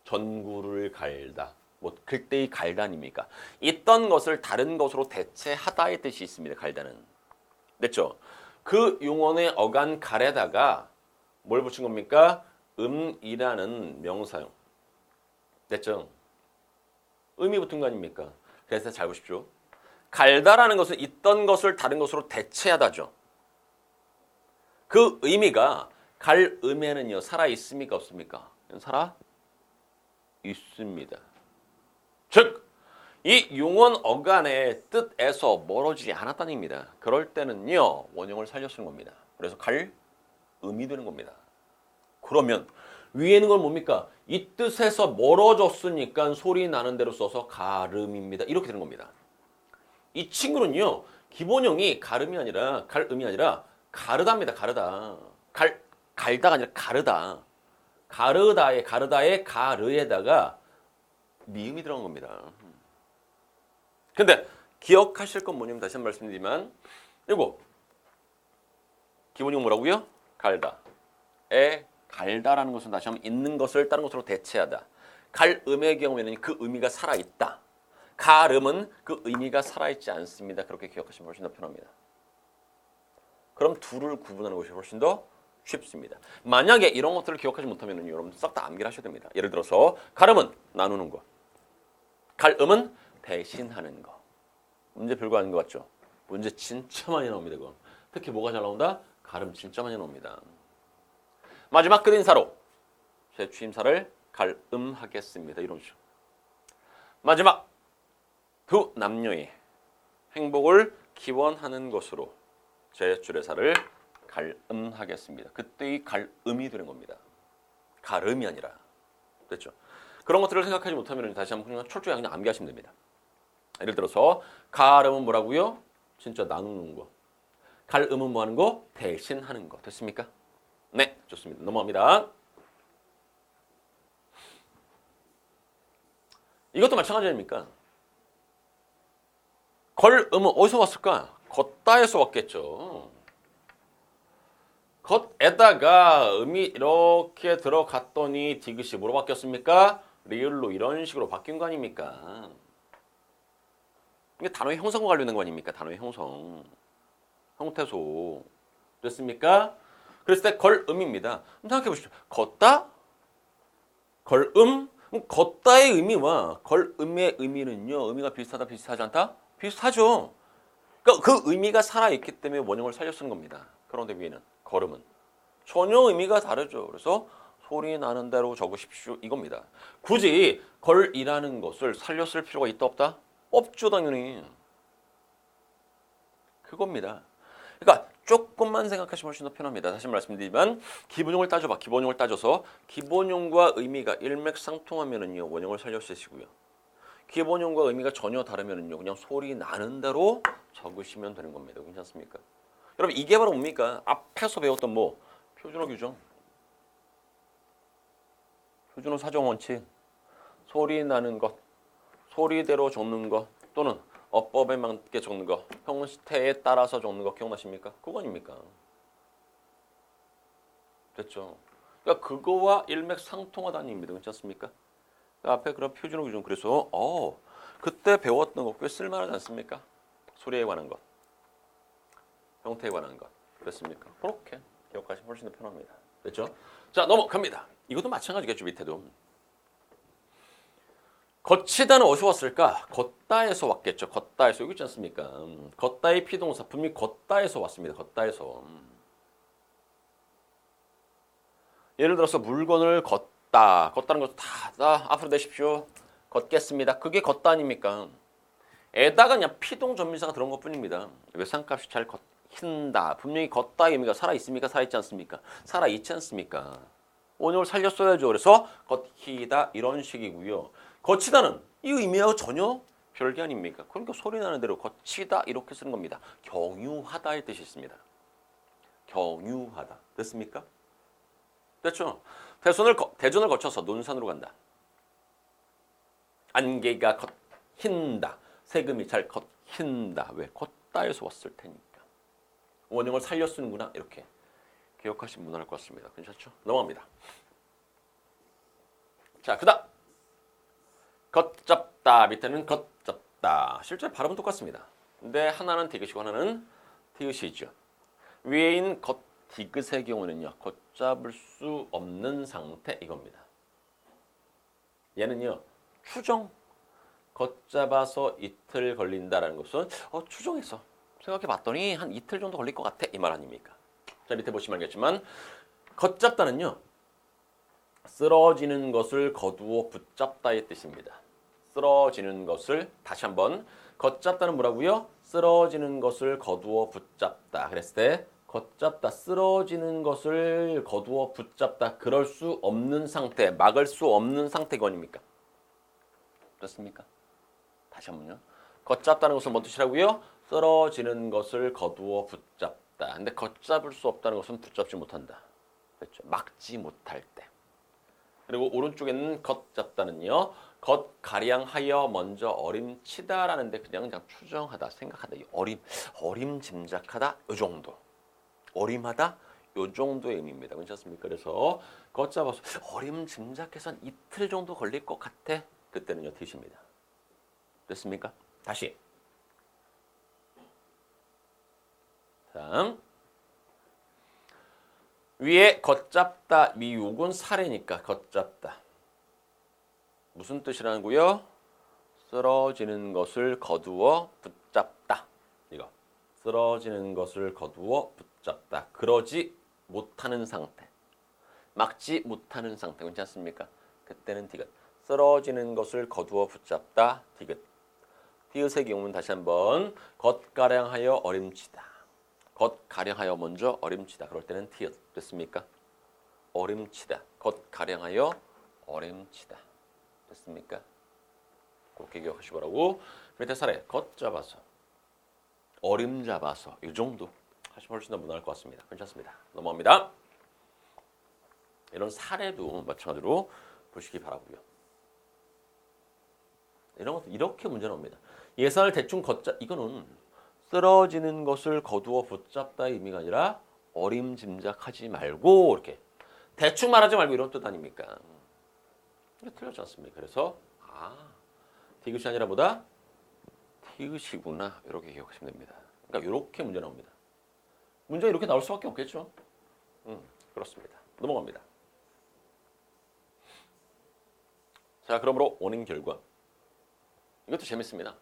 전구를 갈다. 뭐 글때의 갈다 아닙니까? 있던 것을 다른 것으로 대체하다의 뜻이 있습니다. 갈다는. 됐죠? 그 용언의 어간 갈에다가 뭘 붙인 겁니까? 음이라는 명사형. 됐죠? 음이 붙은 거 아닙니까? 그래서 잘 보십시오. 갈다라는 것은 있던 것을 다른 것으로 대체하다죠. 그 의미가 갈음에는요. 살아 있습니까? 없습니까? 살아 있습니다. 즉, 이 용언 어간의 뜻에서 멀어지지 않았다는 얘기입니다. 그럴 때는요. 원형을 살려 쓰는 겁니다. 그래서 갈음이 되는 겁니다. 그러면 위에 있는 건 뭡니까? 이 뜻에서 멀어졌으니까 소리 나는 대로 써서 가름입니다. 이렇게 되는 겁니다. 이 친구는요. 기본형이 갈음이 아니라 가르다입니다. 가르다. 갈다가 아니라 가르다. 가르다의 가르에다가 미음이 들어간 겁니다. 근데 기억하실 건 뭐냐면 다시 한번 말씀드리지만 이거 기본형 뭐라고요? 갈다에 갈다라는 것은 다시 한번 있는 것을 다른 것으로 대체하다. 갈음의 경우에는 그 의미가 살아있다. 갈음은 그 의미가 살아있지 않습니다. 그렇게 기억하시면 훨씬 더 편합니다. 그럼 둘을 구분하는 것이 훨씬 더 쉽습니다. 만약에 이런 것들을 기억하지 못하면 여러분 싹 다 암기를 하셔야 됩니다. 예를 들어서 갈음은 나누는 것, 갈음은 대신하는 것. 문제 별거 아닌 것 같죠? 문제 진짜 많이 나옵니다. 그건. 특히 뭐가 잘 나온다? 갈음 진짜 많이 나옵니다. 마지막 끝인사로 제 취임사를 갈음하겠습니다. 이런 식으로. 마지막 두 남녀의 행복을 기원하는 것으로 제 주례사를 갈음하겠습니다. 그때 이 갈음이 되는 겁니다. 갈음이 아니라. 됐죠? 그런 것들을 생각하지 못하면 다시 한번 그냥 철저히 그냥 암기하시면 됩니다. 예를 들어서 갈음은 뭐라고요? 진짜 나누는 거. 갈음은 뭐 하는 거? 대신하는 거. 됐습니까? 네, 좋습니다. 넘어갑니다. 이것도 마찬가지 아닙니까? 걸음은 어디서 왔을까? 걷다에서 왔겠죠. 겉에다가 음이 이렇게 들어갔더니 디귿이 뭐로 바뀌었습니까? 리을로 이런 식으로 바뀐 거 아닙니까? 이게 단어의 형성과 관련된 거 아닙니까? 단어의 형성. 형태소. 됐습니까? 그랬을 때 걸음입니다. 생각해 보시죠. 걷다? 걸음? 걷다의 의미와 걸음의 의미는요. 의미가 비슷하다, 비슷하지 않다? 비슷하죠. 그러니까 그 의미가 살아있기 때문에 원형을 살려 쓰는 겁니다. 그런데 위에는 걸음은 전혀 의미가 다르죠. 그래서 소리 나는 대로 적으십시오. 이겁니다. 굳이 걸이라는 것을 살려 쓸 필요가 있다 없다? 없죠, 당연히. 그겁니다. 그러니까 조금만 생각하시면 훨씬 더 편합니다. 다시 말씀드리지만 기본용을 따져봐. 기본용을 따져서 기본용과 의미가 일맥상통하면은요 원형을 살려 쓰시고요. 기본용과 의미가 전혀 다르면은요 그냥 소리 나는 대로 적으시면 되는 겁니다. 괜찮습니까? 여러분 이게 바로 뭡니까? 앞에서 배웠던 뭐 표준어 규정, 표준어 사정 원칙, 소리 나는 것, 소리대로 적는 것 또는 어법에 맞게 적는 거, 형태에 따라서 적는 거 기억나십니까? 그거 아닙니까? 됐죠? 그러니까 그거와 일맥상통하다는 얘기입니다. 그렇지 않습니까? 그러니까 앞에 그런 표준어 규정 그래서 그때 배웠던 거 꽤 쓸만하지 않습니까? 소리에 관한 것, 형태에 관한 것 그렇습니까? 그렇게 기억하시면 훨씬 더 편합니다. 됐죠? 자 넘어갑니다. 이것도 마찬가지겠죠. 밑에도. 거치다는 어디서 왔을까? 걷다에서 왔겠죠. 걷다에서 여기 있지 않습니까? 걷다의 피동사 분명히 걷다에서 왔습니다. 걷다에서. 예를 들어서 물건을 걷다. 걷다는 것도 다 앞으로 내십시오. 걷겠습니다. 그게 걷다 아닙니까? 에다가 그냥 피동 전미사가 들어온 것뿐입니다. 외상값이 잘 걷힌다. 분명히 걷다의 의미가 살아있습니까? 살아있지 않습니까? 살아있지 않습니까? 원형을 살려 써야죠. 그래서 걷히다 이런 식이고요. 거치다는 이 의미하고 전혀 별개 아닙니까? 그러니까 소리 나는 대로 거치다 이렇게 쓰는 겁니다. 경유하다의 뜻이 있습니다. 경유하다. 됐습니까? 됐죠? 대전을 거쳐서 논산으로 간다. 안개가 걷힌다. 세금이 잘 걷힌다. 왜? 걷다에서 왔을 테니까. 원형을 살려 쓰는구나. 이렇게 기억하시면 무난할 것 같습니다. 괜찮죠? 넘어갑니다. 자, 그다음 걷잡다 밑에는 걷잡다. 실제 발음은 똑같습니다. 근데 하나는 디귿이고 하나는 디귿이죠. 위에 있는 디귿의 경우는요. 걷잡을 수 없는 상태 이겁니다. 얘는요. 추정. 걷잡아서 이틀 걸린다라는 것은 추정해서 생각해 봤더니 한 이틀 정도 걸릴 것 같아. 이 말 아닙니까? 자, 밑에 보시면 알겠지만 걷잡다는요. 쓰러지는 것을 거두어 붙잡다의 뜻입니다. 쓰러지는 것을 다시 한번 걷잡다는 뭐라고요? 쓰러지는 것을 거두어 붙잡다. 그랬을 때 걷잡다, 쓰러지는 것을 거두어 붙잡다. 그럴 수 없는 상태, 막을 수 없는 상태가 아닙니까? 그렇습니까? 다시 한번요. 걷잡다는 것은 뭔 뜻이라고요? 쓰러지는 것을 거두어 붙잡다. 근데 걷잡을 수 없다는 것은 붙잡지 못한다. 그렇죠? 막지 못할 때. 그리고 오른쪽에는 걷잡다는요. 겉가량하여 먼저 어림치다라는데 그냥 추정하다, 생각하다. 이 어림짐작하다 요 정도. 어림하다 요 정도의 의미입니다. 괜찮습니까? 그래서 걷잡아서 어림짐작해선 이틀 정도 걸릴 것 같아. 그때는요 티십니다. 됐습니까? 다시. 다음. 위에 걷잡다 미육은 사례니까 걷잡다. 무슨 뜻이라고요? 쓰러지는 것을 거두어 붙잡다. 이거. 쓰러지는 것을 거두어 붙잡다. 그러지 못하는 상태. 막지 못하는 상태. 괜찮지 않습니까? 그때는 디귿. 쓰러지는 것을 거두어 붙잡다. 디귿. 디귿의 경우는 다시 한번 겉가량하여 어림치다. 겉가량하여 먼저 어림치다. 그럴 때는 티읕. 됐습니까? 어림치다. 겉가량하여 어림치다. 됐습니까? 그렇게 기억하시기 바라고. 밑에 사례 겉잡아서 어림잡아서 이 정도 하시면 훨씬 더 무난할 것 같습니다. 괜찮습니다. 넘어갑니다. 이런 사례도 마찬가지로 보시기 바라고요. 이런 것도 이렇게 문제 나옵니다. 예산을 대충 이거는 쓰러지는 것을 거두어 붙잡다의 의미가 아니라 어림짐작하지 말고 이렇게 대충 말하지 말고 이런 뜻 아닙니까? 이게 틀렸지 않습니까? 그래서 디귿이 아니라 뭐다? 티귿이구나 이렇게 기억하시면 됩니다. 그러니까 이렇게 문제 나옵니다. 문제가 이렇게 나올 수밖에 없겠죠. 그렇습니다. 넘어갑니다. 자, 그러므로 원인 결과. 이것도 재밌습니다.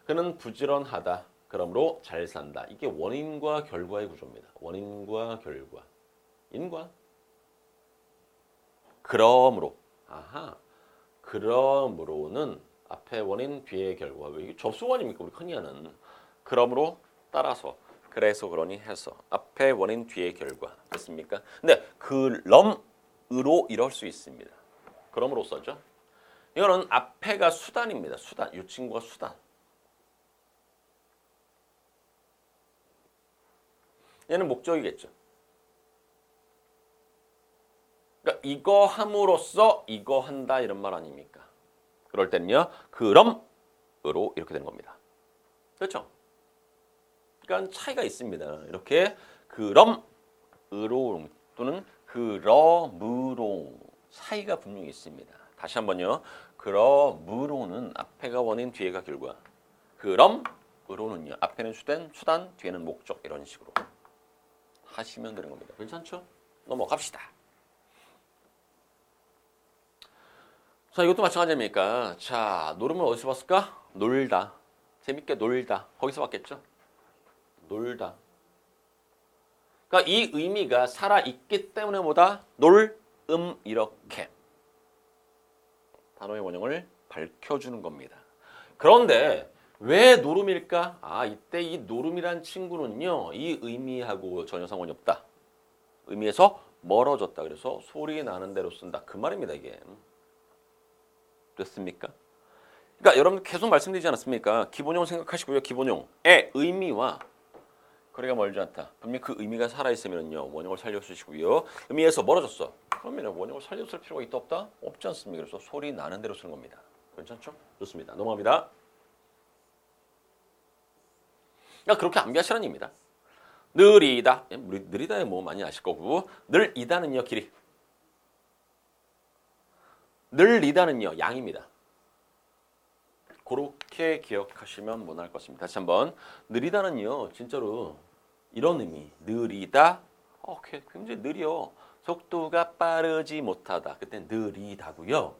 그는 부지런하다. 그러므로 잘 산다. 이게 원인과 결과의 구조입니다. 원인과 결과. 인과. 그러므로. 그러므로는 앞에 원인, 뒤에 결과. 이게 접속 아닙니까? 우리 흔히 하는. 그러므로 따라서. 그래서 그러니 해서. 앞에 원인, 뒤에 결과. 됐습니까? 근데 그럼으로 이럴 수 있습니다. 그럼으로써죠. 이거는 앞에가 수단입니다. 수단. 이 친구가 수단. 얘는 목적이겠죠. 그러니까 이거 함으로써 이거 한다 이런 말 아닙니까? 그럴 때는요. 그럼으로 이렇게 되는 겁니다. 그렇죠? 그러니까 차이가 있습니다. 이렇게 그럼으로 또는 그러므로 차이가 분명히 있습니다. 다시 한번요. 그러므로는 앞에가 원인, 뒤에가 결과. 그럼으로는요. 앞에는 수단, 뒤에는 목적 이런 식으로 하시면 되는 겁니다. 괜찮죠? 넘어갑시다. 자, 이것도 마찬가지입니까? 자, 노름을 어디서 봤을까? 놀다. 재밌게 놀다. 거기서 봤겠죠? 놀다. 그러니까 이 의미가 살아있기 때문에 뭐다? 이렇게. 단어의 원형을 밝혀주는 겁니다. 그런데 왜 노름일까? 이때 이 노름이란 친구는요. 이 의미하고 전혀 상관이 없다. 의미에서 멀어졌다. 그래서 소리 나는 대로 쓴다. 그 말입니다. 이게. 됐습니까? 그러니까 여러분 계속 말씀드리지 않았습니까? 기본형 생각하시고요. 기본형의 의미와 거리가 멀지 않다. 분명히 그 의미가 살아있으면요. 원형을 살려주시고요. 의미에서 멀어졌어. 그러면 원형을 살려줄 필요가 있다 없다? 없지 않습니까? 그래서 소리 나는 대로 쓰는 겁니다. 괜찮죠? 좋습니다. 넘어갑니다. 그러니까 그렇게 암기하시라는 얘기입니다. 느리다. 느리다에 뭐 많이 아실 거고. 늘이다는요. 길이. 늘리다는요. 양입니다. 그렇게 기억하시면 무난할 것 같습니다. 다시 한번. 느리다는요. 진짜로 이런 의미. 느리다. 굉장히 느려. 속도가 빠르지 못하다. 그때 느리다고요.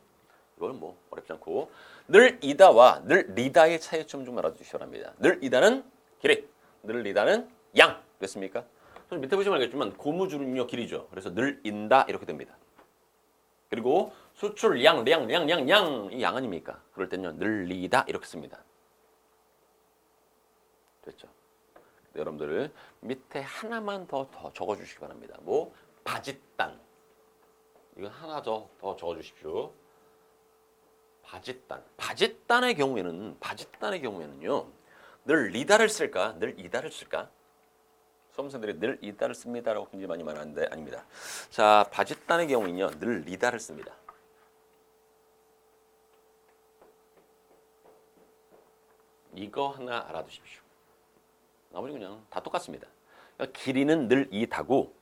이건 뭐 어렵지 않고. 늘이다와 늘리다의 차이점 좀 알아두시기 바랍니다. 늘이다는 길이. 늘리다는 양. 됐습니까? 밑에 보시면 알겠지만 고무줄은요. 길이죠. 그래서 늘인다 이렇게 됩니다. 그리고 수출 양 이 양 아닙니까? 그럴 때는요. 늘리다 이렇게 씁니다. 됐죠? 여러분들 밑에 하나만 더 적어주시기 바랍니다. 뭐 바짓단 이거 하나 더 적어주십시오. 바짓단의 경우에는요. 늘 리다를 쓸까? 늘 이다를 쓸까? 수험생들이 늘 이다를 씁니다라고 굉장히 많이 말하는데 아닙니다. 자, 바짓단의 경우는요. 늘 리다를 씁니다. 이거 하나 알아두십시오. 나머지 그냥 다 똑같습니다. 그러니까 길이는 늘 이다고,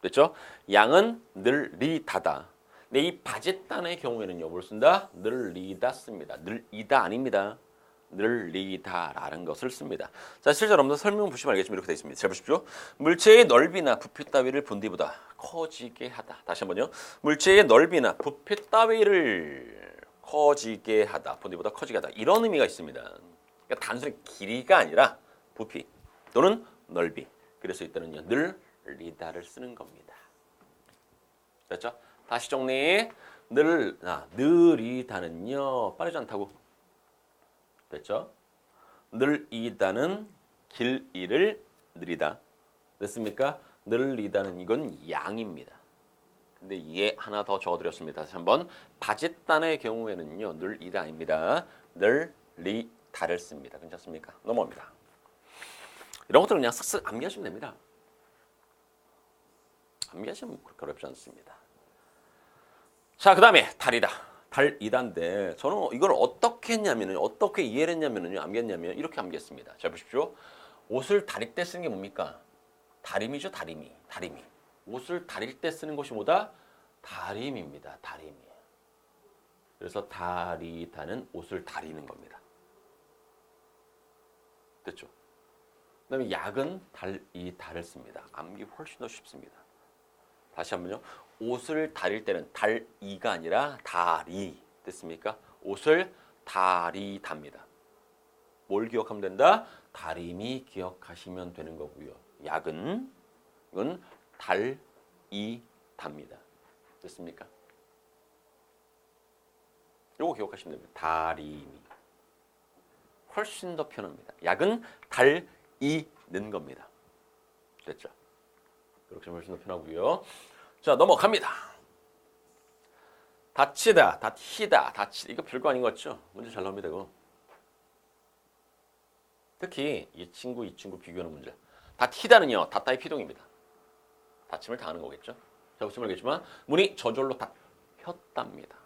됐죠? 양은 늘 리다다. 근데 이 바짓단의 경우에는요, 뭘 쓴다? 늘 리다 씁니다. 늘 이다 아닙니다. 늘 리다라는 것을 씁니다. 자, 실제 여러분들 설명 보시면 알겠지만 이렇게 되어 있습니다. 잘 보십시오. 물체의 넓이나 부피 따위를 본 뒤보다 커지게 하다. 다시 한번요. 물체의 넓이나 부피 따위를 커지게 하다. 본 뒤보다 커지게 하다. 이런 의미가 있습니다. 그러니까 단순히 길이가 아니라 부피 또는 넓이. 그래서 이때는요, 늘 리다를 쓰는 겁니다. 됐죠? 다시 정리. 느리다는요, 빠르지 않다고. 됐죠? 늘이다는 길이를 느리다. 됐습니까? 늘리다는 이건 양입니다. 근데 이게 하나 더 적어드렸습니다. 다시 한번. 바짓단의 경우에는요, 늘이다 아닙니다. 늘리다를 씁니다. 괜찮습니까? 넘어갑니다. 이런 것들은 그냥 쓱쓱 암기하시면 됩니다. 암기하시면 그렇게 어렵지 않습니다. 자, 그 다음에 달이다. 달이다인데 저는 이걸 어떻게 했냐면요. 어떻게 이해를 했냐면요. 암기했냐면 이렇게 암기했습니다. 잘 보십시오. 옷을 다릴 때 쓰는 게 뭡니까? 다림이죠. 다림이. 옷을 다릴 때 쓰는 것이 뭐다? 다림입니다. 다림이. 그래서 다리다는 옷을 다리는 겁니다. 됐죠? 그 다음에 약은 달을 씁니다. 암기 훨씬 더 쉽습니다. 다시 한번요. 옷을 다릴 때는 달이가 아니라 다리. 됐습니까? 옷을 다리답니다. 뭘 기억하면 된다? 다림이 기억하시면 되는 거고요. 약은 이건 달이답니다. 됐습니까? 요거 기억하시면 됩니다. 다림이. 훨씬 더 편합니다. 약은 달이는 겁니다. 됐죠? 그렇게 훨씬 더 편하고요. 자, 넘어갑니다. 다치다, 다히다, 이거 별거 아닌 것 같죠? 문제 잘 나옵니다, 이거. 특히 이 친구 비교하는 문제. 다히다는요, 닫다의 피동입니다. 다침을 당하는 거겠죠? 자, 보시면 알겠지만 문이 저절로 닫혔답니다.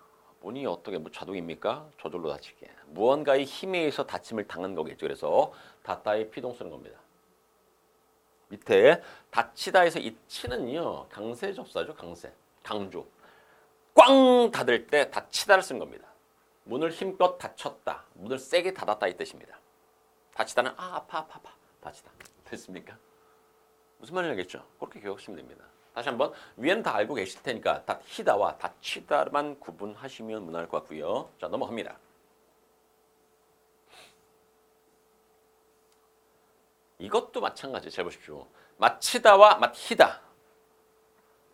문이 어떻게 자동입니까? 저절로 닫히게. 무언가의 힘에 의해서 다침을 당한 거겠죠. 그래서 닫다의 피동 쓰는 겁니다. 밑에 닫히다에서 이 치는요, 강세 접사죠. 강조. 꽝 닫을 때 닫히다를 쓴 겁니다. 문을 힘껏 닫혔다. 문을 세게 닫았다 이 뜻입니다. 닫히다는 아파. 닫히다. 됐습니까? 무슨 말인지 알겠죠? 그렇게 기억하시면 됩니다. 다시 한번 위에는 다 알고 계실 테니까 닫히다와 닫히다만 구분하시면 무난할 것 같고요. 자, 넘어갑니다. 이것도 마찬가지. 잘 보십시오. 마치다와 마히다.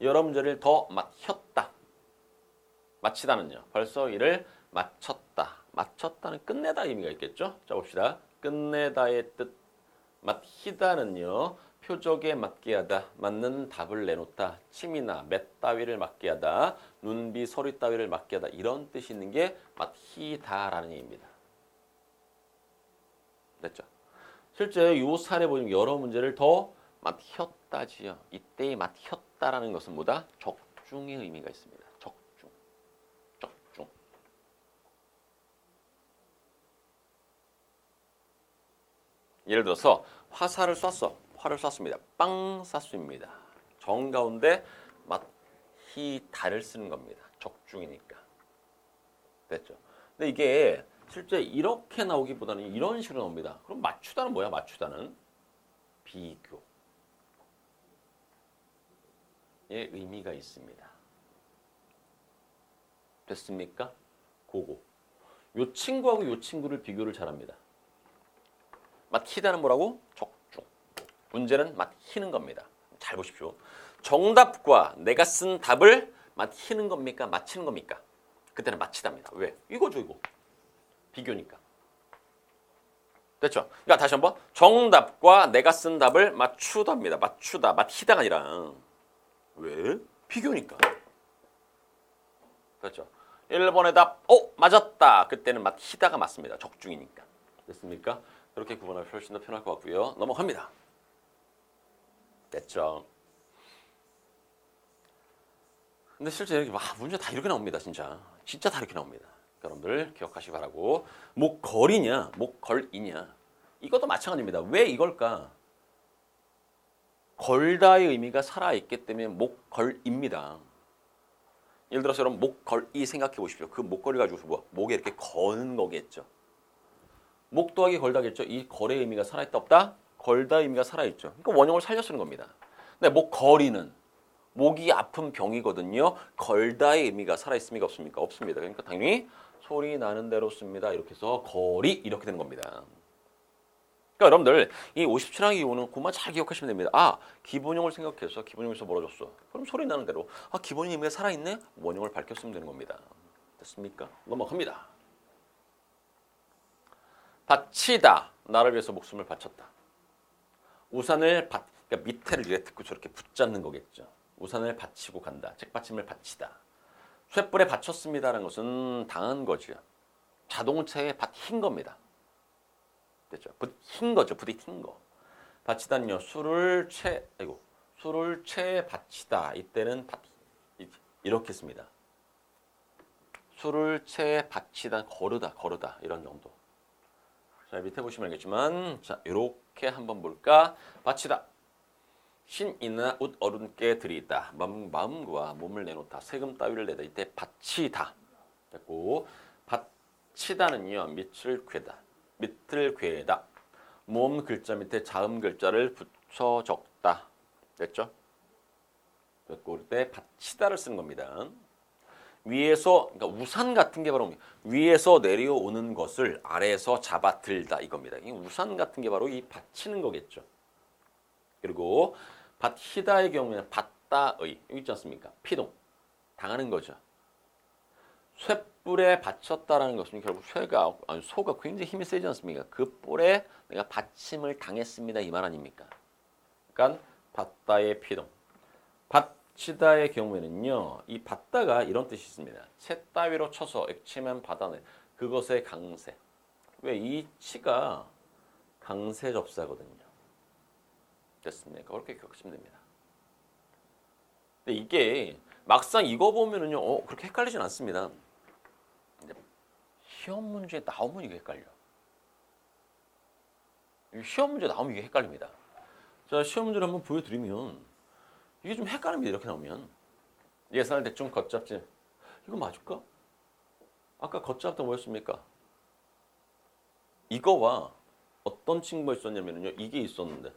여러 문제를 더 마혔다. 마치다는요. 벌써 일을 마쳤다. 마쳤다는 끝내다 의미가 있겠죠. 자, 봅시다. 끝내다의 뜻. 마히다는요. 표적에 맞게 하다. 맞는 답을 내놓다. 침이나 맷 따위를 맞게 하다. 눈비, 소리 따위를 맞게 하다. 이런 뜻이 있는 게 마히다라는 얘기입니다. 됐죠? 실제 이 사례 보시면 여러 문제를 더 맞혔다지요. 이때의 맞혔다라는 것은 뭐다? 적중의 의미가 있습니다. 적중. 예를 들어서 화살을 쐈어. 활을 쐈습니다. 빵 쐈습니다. 정 가운데 맞히다를 쓰는 겁니다. 적중이니까. 됐죠? 근데 이게 실제 이렇게 나오기보다는 이런 식으로 나옵니다. 그럼 맞추다는 뭐야? 맞추다는 비교. 의 의미가 있습니다. 됐습니까? 그거. 요 친구하고 요 친구를 비교를 잘합니다. 맞히다는 뭐라고? 적중. 문제는 맞히는 겁니다. 잘 보십시오. 정답과 내가 쓴 답을 맞히는 겁니까? 맞히는 겁니까? 그때는 맞히답니다. 왜? 이거죠, 이거. 비교니까. 됐죠? 그러니까 다시 한번 정답과 내가 쓴 답을 맞추답니다. 맞추다, 맞히다가 아니라 왜? 비교니까. 그렇죠? 1번의 답, 맞았다. 그때는 히다가 맞습니다. 적중이니까. 됐습니까? 그렇게 구분하면 훨씬 더 편할 것 같고요. 넘어갑니다. 됐죠? 근데 실제 이렇게 문제 다 이렇게 나옵니다. 진짜 다 이렇게 나옵니다. 여러분들 기억하시기 바라고. 목걸이냐 목걸이냐 이것도 마찬가지입니다. 왜 이걸까? 걸다의 의미가 살아있기 때문에 목걸입니다. 예를 들어서 여러분 목걸이 생각해 보십시오. 그 목걸이 가지고 목에 이렇게 거는 거겠죠. 목 더하기 걸다겠죠. 이 걸의 의미가 살아있다 없다? 걸다의 의미가 살아있죠. 그러니까 원형을 살려 쓰는 겁니다. 근데 목걸이는 목이 아픈 병이거든요. 걸다의 의미가 살아있습니까? 없습니까? 없습니다. 그러니까 당연히 소리 나는 대로 씁니다. 이렇게 해서 거리 이렇게 되는 겁니다. 그러니까 여러분들 이 57항의 이유는 그만 잘 기억하시면 됩니다. 기본형을 생각해서 기본형에서 멀어졌어. 그럼 소리 나는 대로 기본형 의미가 살아있네? 원형을 밝혔으면 되는 겁니다. 됐습니까? 넘어갑니다. 바치다. 나를 위해서 목숨을 바쳤다. 우산을 그러니까 밑에를 이렇게 듣고 저렇게 붙잡는 거겠죠. 우산을 바치고 간다. 책받침을 바치다. 쇳불에 바쳤습니다라는 것은 당한 거죠. 자동차에 밭힌 겁니다. 됐죠? 흰 거죠. 부디 튄 거. 바치다는요. 술을 채 바치다. 이때는 이렇게 씁니다. 술을 채 바치다. 거르다. 이런 정도. 자, 밑에 보시면 알겠지만 자, 이렇게 한번 볼까? 바치다. 신이나 옷 어른께 드리다. 마음과 몸을 내놓다. 세금 따위를 내다. 이때 바치다. 됐고 바치다는요. 밑을 괴다. 모음 글자 밑에 자음 글자를 붙여 적다. 됐죠? 됐고 그때 바치다를 쓰는 겁니다. 위에서 그러니까 우산 같은 게 바로 위에서 내려오는 것을 아래에서 잡아 들다 이겁니다. 이 우산 같은 게 바로 이 받치는 거겠죠. 그리고 받히다의 경우에는 받다의 여기 있지 않습니까? 피동 당하는 거죠. 쇳불에 받쳤다라는 것은 결국 소가 굉장히 힘이 세지 않습니까? 그 뿔에 내가 받침을 당했습니다 이 말 아닙니까? 그러니까 받다의 피동. 받치다의 경우에는요, 이 받다가 이런 뜻이 있습니다. 채 따위로 쳐서 액치면 받아내. 그것의 강세. 왜? 이 치가 강세 접사거든요. 됐습니까? 그렇게 기억하시면 됩니다. 근데 이게 막상 이거 보면은요, 그렇게 헷갈리진 않습니다. 근데 시험 문제에 나오면 이게 헷갈려. 시험 문제 나오면 이게 헷갈립니다. 자, 시험 문제를 한번 보여드리면 이게 좀 헷갈립니다. 이렇게 나오면 예산을 대충 걷잡지. 이거 맞을까? 아까 걷잡다 뭐였습니까? 이거와 어떤 친구가 있었냐면요. 이게 있었는데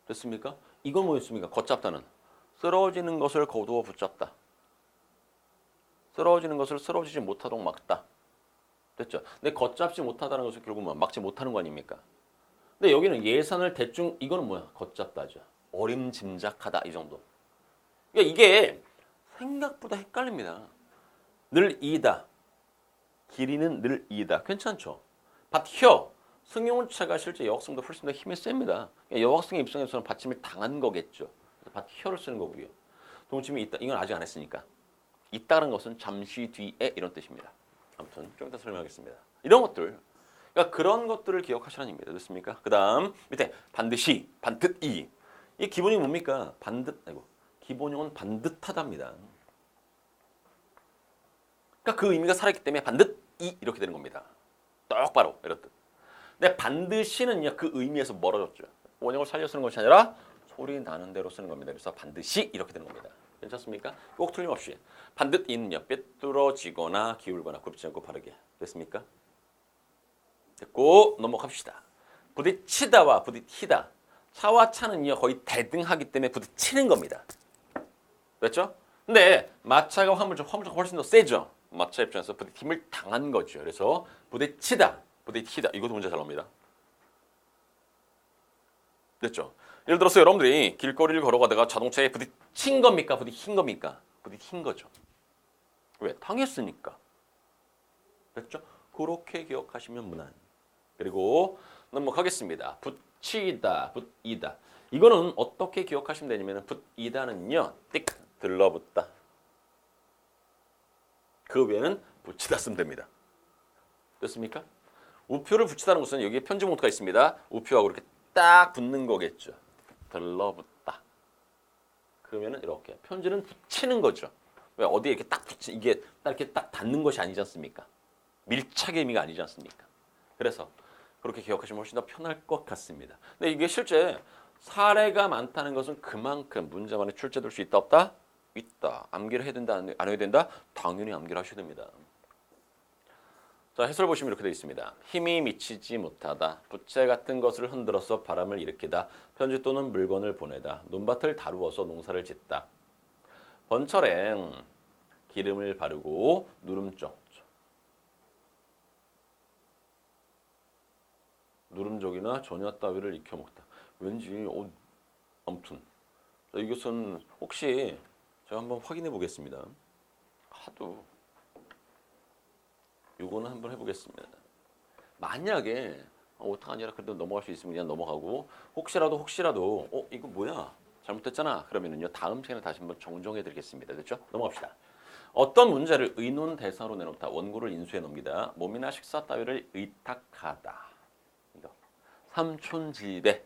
됐습니까? 이건 뭐였습니까? 걷잡다는 쓰러지는 것을 거두어 붙잡다. 쓰러지는 것을 쓰러지지 못하도록 막다. 됐죠? 근데 걷잡지 못하다는 것은 결국 막지 못하는 거 아닙니까? 근데 여기는 예산을 대충 이거는 뭐야? 걷잡다죠. 어림짐작하다 이 정도. 그러니까 이게 생각보다 헷갈립니다. 늘 이다. 길이는 늘 이다. 괜찮죠? 밭혀. 승용차가 실제 여학생도 훨씬 더 힘이 셉니다. 그러니까 여학생의 입장에서는 받침을 당한 거겠죠. 밭혀를 쓰는 거고요. 동침이 있다. 이건 아직 안 했으니까. 있다는 것은 잠시 뒤에 이런 뜻입니다. 아무튼 좀 이따 설명하겠습니다. 이런 것들. 그러니까 그런 것들을 기억하시라는 얘기입니다. 됐습니까? 그 다음 밑에 반드시, 반듯이. 이 기본이 뭡니까? 기본형은 반듯하답니다. 그러니까 그 의미가 살아있기 때문에 반듯이 이렇게 되는 겁니다. 똑바로 이런 뜻. 근데 반드시는요 그 의미에서 멀어졌죠. 원형을 살려 쓰는 것이 아니라 소리 나는 대로 쓰는 겁니다. 그래서 반드시 이렇게 되는 겁니다. 괜찮습니까? 꼭 틀림없이 반듯이는요 삐뚤어지거나 기울거나 굽지 않고 바르게. 됐습니까? 됐고 넘어갑시다. 부딪히다와 부딪히다. 차와 차는요 거의 대등하기 때문에 부딪히는 겁니다. 됐죠? 근데 마차가 화물차가 훨씬 더 세죠. 마차 입장에서 부딪힘을 당한 거죠. 그래서 부딪히다, 부딪히다. 이것도 문제 잘 나옵니다. 됐죠? 예를 들어서 여러분들이 길거리를 걸어가다가 자동차에 부딪힌 겁니까? 부딪힌 겁니까? 부딪힌 거죠. 왜? 당했으니까. 됐죠? 그렇게 기억하시면 무난. 그리고 넘어가겠습니다. 붙이다, 붙이다. 이거는 어떻게 기억하시면 되냐면 붙이다는요. 띡 들러붙다. 그 외에는 붙이다 쓰면 됩니다. 됐습니까? 우표를 붙이다는 것은 여기에 편집 모드가 있습니다. 우표하고 이렇게 딱 붙는 거겠죠. 들러붙다. 그러면은 이렇게 편지는 붙이는 거죠. 왜 어디에 이렇게 딱 붙이 이게 딱 이렇게 딱 닿는 것이 아니지 않습니까? 밀착의 의미가 아니지 않습니까? 그래서 그렇게 기억하시면 훨씬 더 편할 것 같습니다. 근데 이게 실제 사례가 많다는 것은 그만큼 문제만에 출제될 수 있다 없다? 있다. 암기를 해야 된다 안 해야 된다? 당연히 암기를 하셔야 됩니다. 자, 해설 보시면 이렇게 되어 있습니다. 힘이 미치지 못하다. 부채 같은 것을 흔들어서 바람을 일으키다. 편지 또는 물건을 보내다. 논밭을 다루어서 농사를 짓다. 번철에 기름을 바르고 누름쪽. 누름족이나 전야 따위를 익혀 먹다. 왠지 아무튼 이것은 혹시 제가 한번 확인해 보겠습니다. 하도 이거는 한번 해보겠습니다. 만약에 어떡하냐 그래도 넘어갈 수 있으면 그냥 넘어가고 혹시라도 이거 뭐야 잘못됐잖아 그러면은요 다음 시간에 다시 한번 정정해 드리겠습니다. 됐죠? 넘어갑시다. 어떤 문제를 의논 대상으로 내놓다 원고를 인수해 놓습니다. 몸이나 식사 따위를 의탁하다. 이거 삼촌집에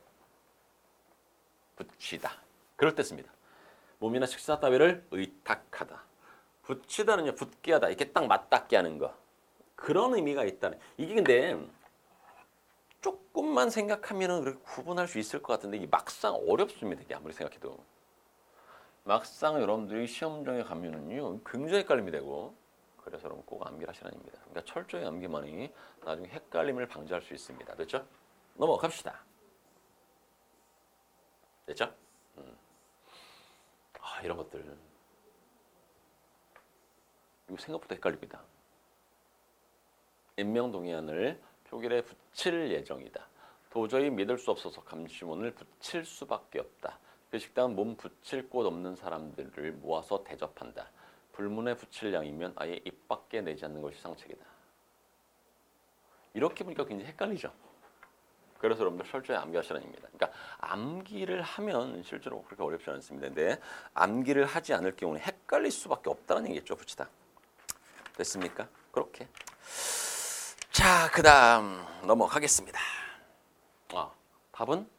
붙이다. 그럴 때 씁니다. 몸이나 식사 따위를 의탁하다. 붙이다는요 붙게 하다 이렇게 딱 맞닿게 하는 거. 그런 의미가 있다는. 이게 근데 조금만 생각하면은 그렇게 구분할 수 있을 것 같은데 이게 막상 어렵습니다. 이게 아무리 생각해도. 막상 여러분들이 시험장에 가면은요 굉장히 헷갈림이 되고 그래서 여러분 꼭 암기를 하시라는 겁니다. 그러니까 철저히 암기만이 나중에 헷갈림을 방지할 수 있습니다. 됐죠? 넘어갑시다. 됐죠? 이런 것들 이거 생각보다 헷갈립니다. 임명동의안을 표결에 붙일 예정이다. 도저히 믿을 수 없어서 감시원을 붙일 수밖에 없다. 그 식당은 몸 붙일 곳 없는 사람들을 모아서 대접한다. 불문에 붙일 양이면 아예 입 밖에 내지 않는 것이 상책이다. 이렇게 보니까 굉장히 헷갈리죠. 그래서 여러분들 철저히 암기하시라는 겁니다. 그러니까 암기를 하면 실제로 그렇게 어렵지 않습니다. 근데 암기를 하지 않을 경우는 헷갈릴 수밖에 없다는 얘기겠죠. 붙이다. 됐습니까? 그렇게. 자, 그 다음 넘어가겠습니다. 답은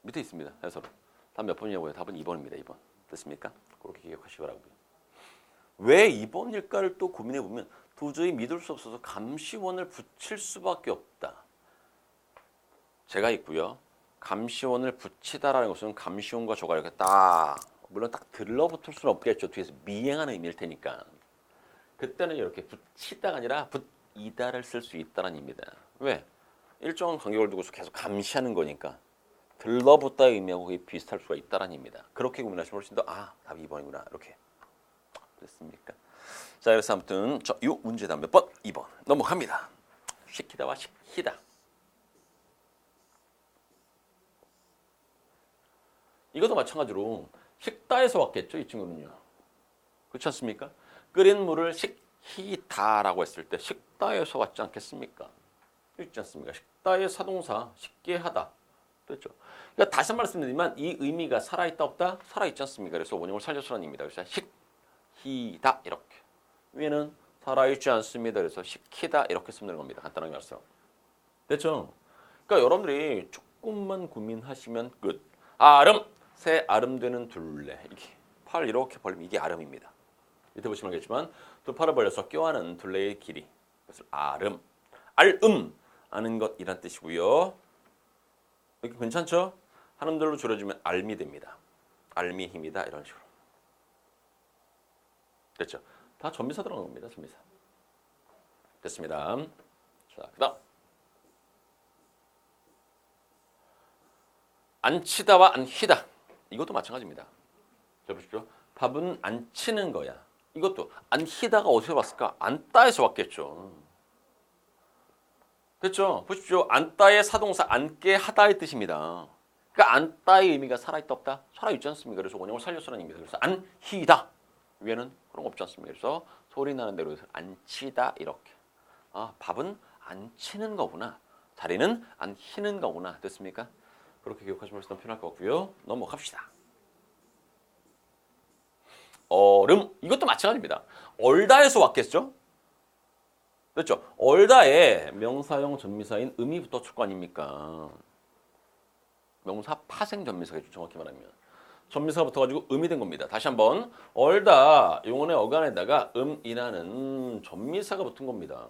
밑에 있습니다. 해설은. 답 몇 번이냐고요? 답은 2번입니다. 2번. 됐습니까? 그렇게 기억하시기 바라고요. 왜 2번일까를 또 고민해 보면 도저히 믿을 수 없어서 감시원을 붙일 수밖에 없다. 제가 있고요. 감시원을 붙이다라는 것은 감시원과 저가 이렇게 딱 물론 딱 들러붙을 수는 없겠죠. 뒤에서 미행하는 의미일 테니까. 그때는 이렇게 붙이다가 아니라 붙이다를 쓸 수 있다는 의미입니다. 왜? 일정한 간격을 두고서 계속 감시하는 거니까 들러붙다의 의미하고 거의 비슷할 수가 있다는 의미입니다. 그렇게 고민하시면 훨씬 더 답이 2번이구나 이렇게 됐습니까? 자, 그래서 아무튼 이 문제 다음 몇 번? 2번 넘어갑니다. 시키다와 시키다. 이것도 마찬가지로 식다에서 왔겠죠. 이 친구는요. 그렇지 않습니까? 끓인 물을 식히다라고 했을 때 식다에서 왔지 않겠습니까? 있지 않습니까? 식다의 사동사 식게 하다. 됐죠? 그러니까 다시 한 번 말씀드리지만 이 의미가 살아있다 없다? 살아있지 않습니까? 그래서 원형을 살려서라는 의미입니다. 그래서 식히다 이렇게. 위에는 살아있지 않습니다. 그래서 식히다 이렇게 쓰면 되는 겁니다. 간단하게 말씀. 됐죠? 그러니까 여러분들이 조금만 고민하시면 끝. 아름, 새 아름되는 둘레. 이게 팔 이렇게 벌리면 이게 아름입니다. 밑에 보시면 알겠지만 두 팔을 벌려서 껴안은 둘레의 길이. 그래서 아름, 아는 것 이란 뜻이고요. 이렇게 괜찮죠? 한음절로 줄여주면 알미 됩니다. 알미 힘이다 이런 식으로. 됐죠? 다 전미사 들어간 겁니다. 전미사. 됐습니다. 자, 그다음 안치다와 안히다. 이것도 마찬가지입니다. 자, 보십시오. 밥은 안 치는 거야. 이것도 안히다가 어디서 왔을까? 안따에서 왔겠죠. 됐죠? 보십시오. 안따의 사동사 앉게 하다의 뜻입니다. 그러니까 안따의 의미가 살아있다 없다? 살아있지 않습니까? 그래서 원형을 살려서라는 의미입니다. 그래서 안히다. 위에는 그런 거 없지 않습니까? 그래서 소리 나는 대로 해서 안치다 이렇게. 밥은 안 치는 거구나. 다리는 안 휘는 거구나. 됐습니까? 그렇게 기억하시면 훨씬 더 편할 것 같고요. 넘어갑시다. 얼음 이것도 마찬가지입니다. 얼다에서 왔겠죠? 그렇죠? 얼다에 명사형 전미사인 음이 붙었을 거 아닙니까? 명사 파생 전미사겠죠. 정확히 말하면. 전미사가 붙어가지고 음이 된 겁니다. 다시 한번 얼다 용언의 어간에다가 음이라는 전미사가 붙은 겁니다.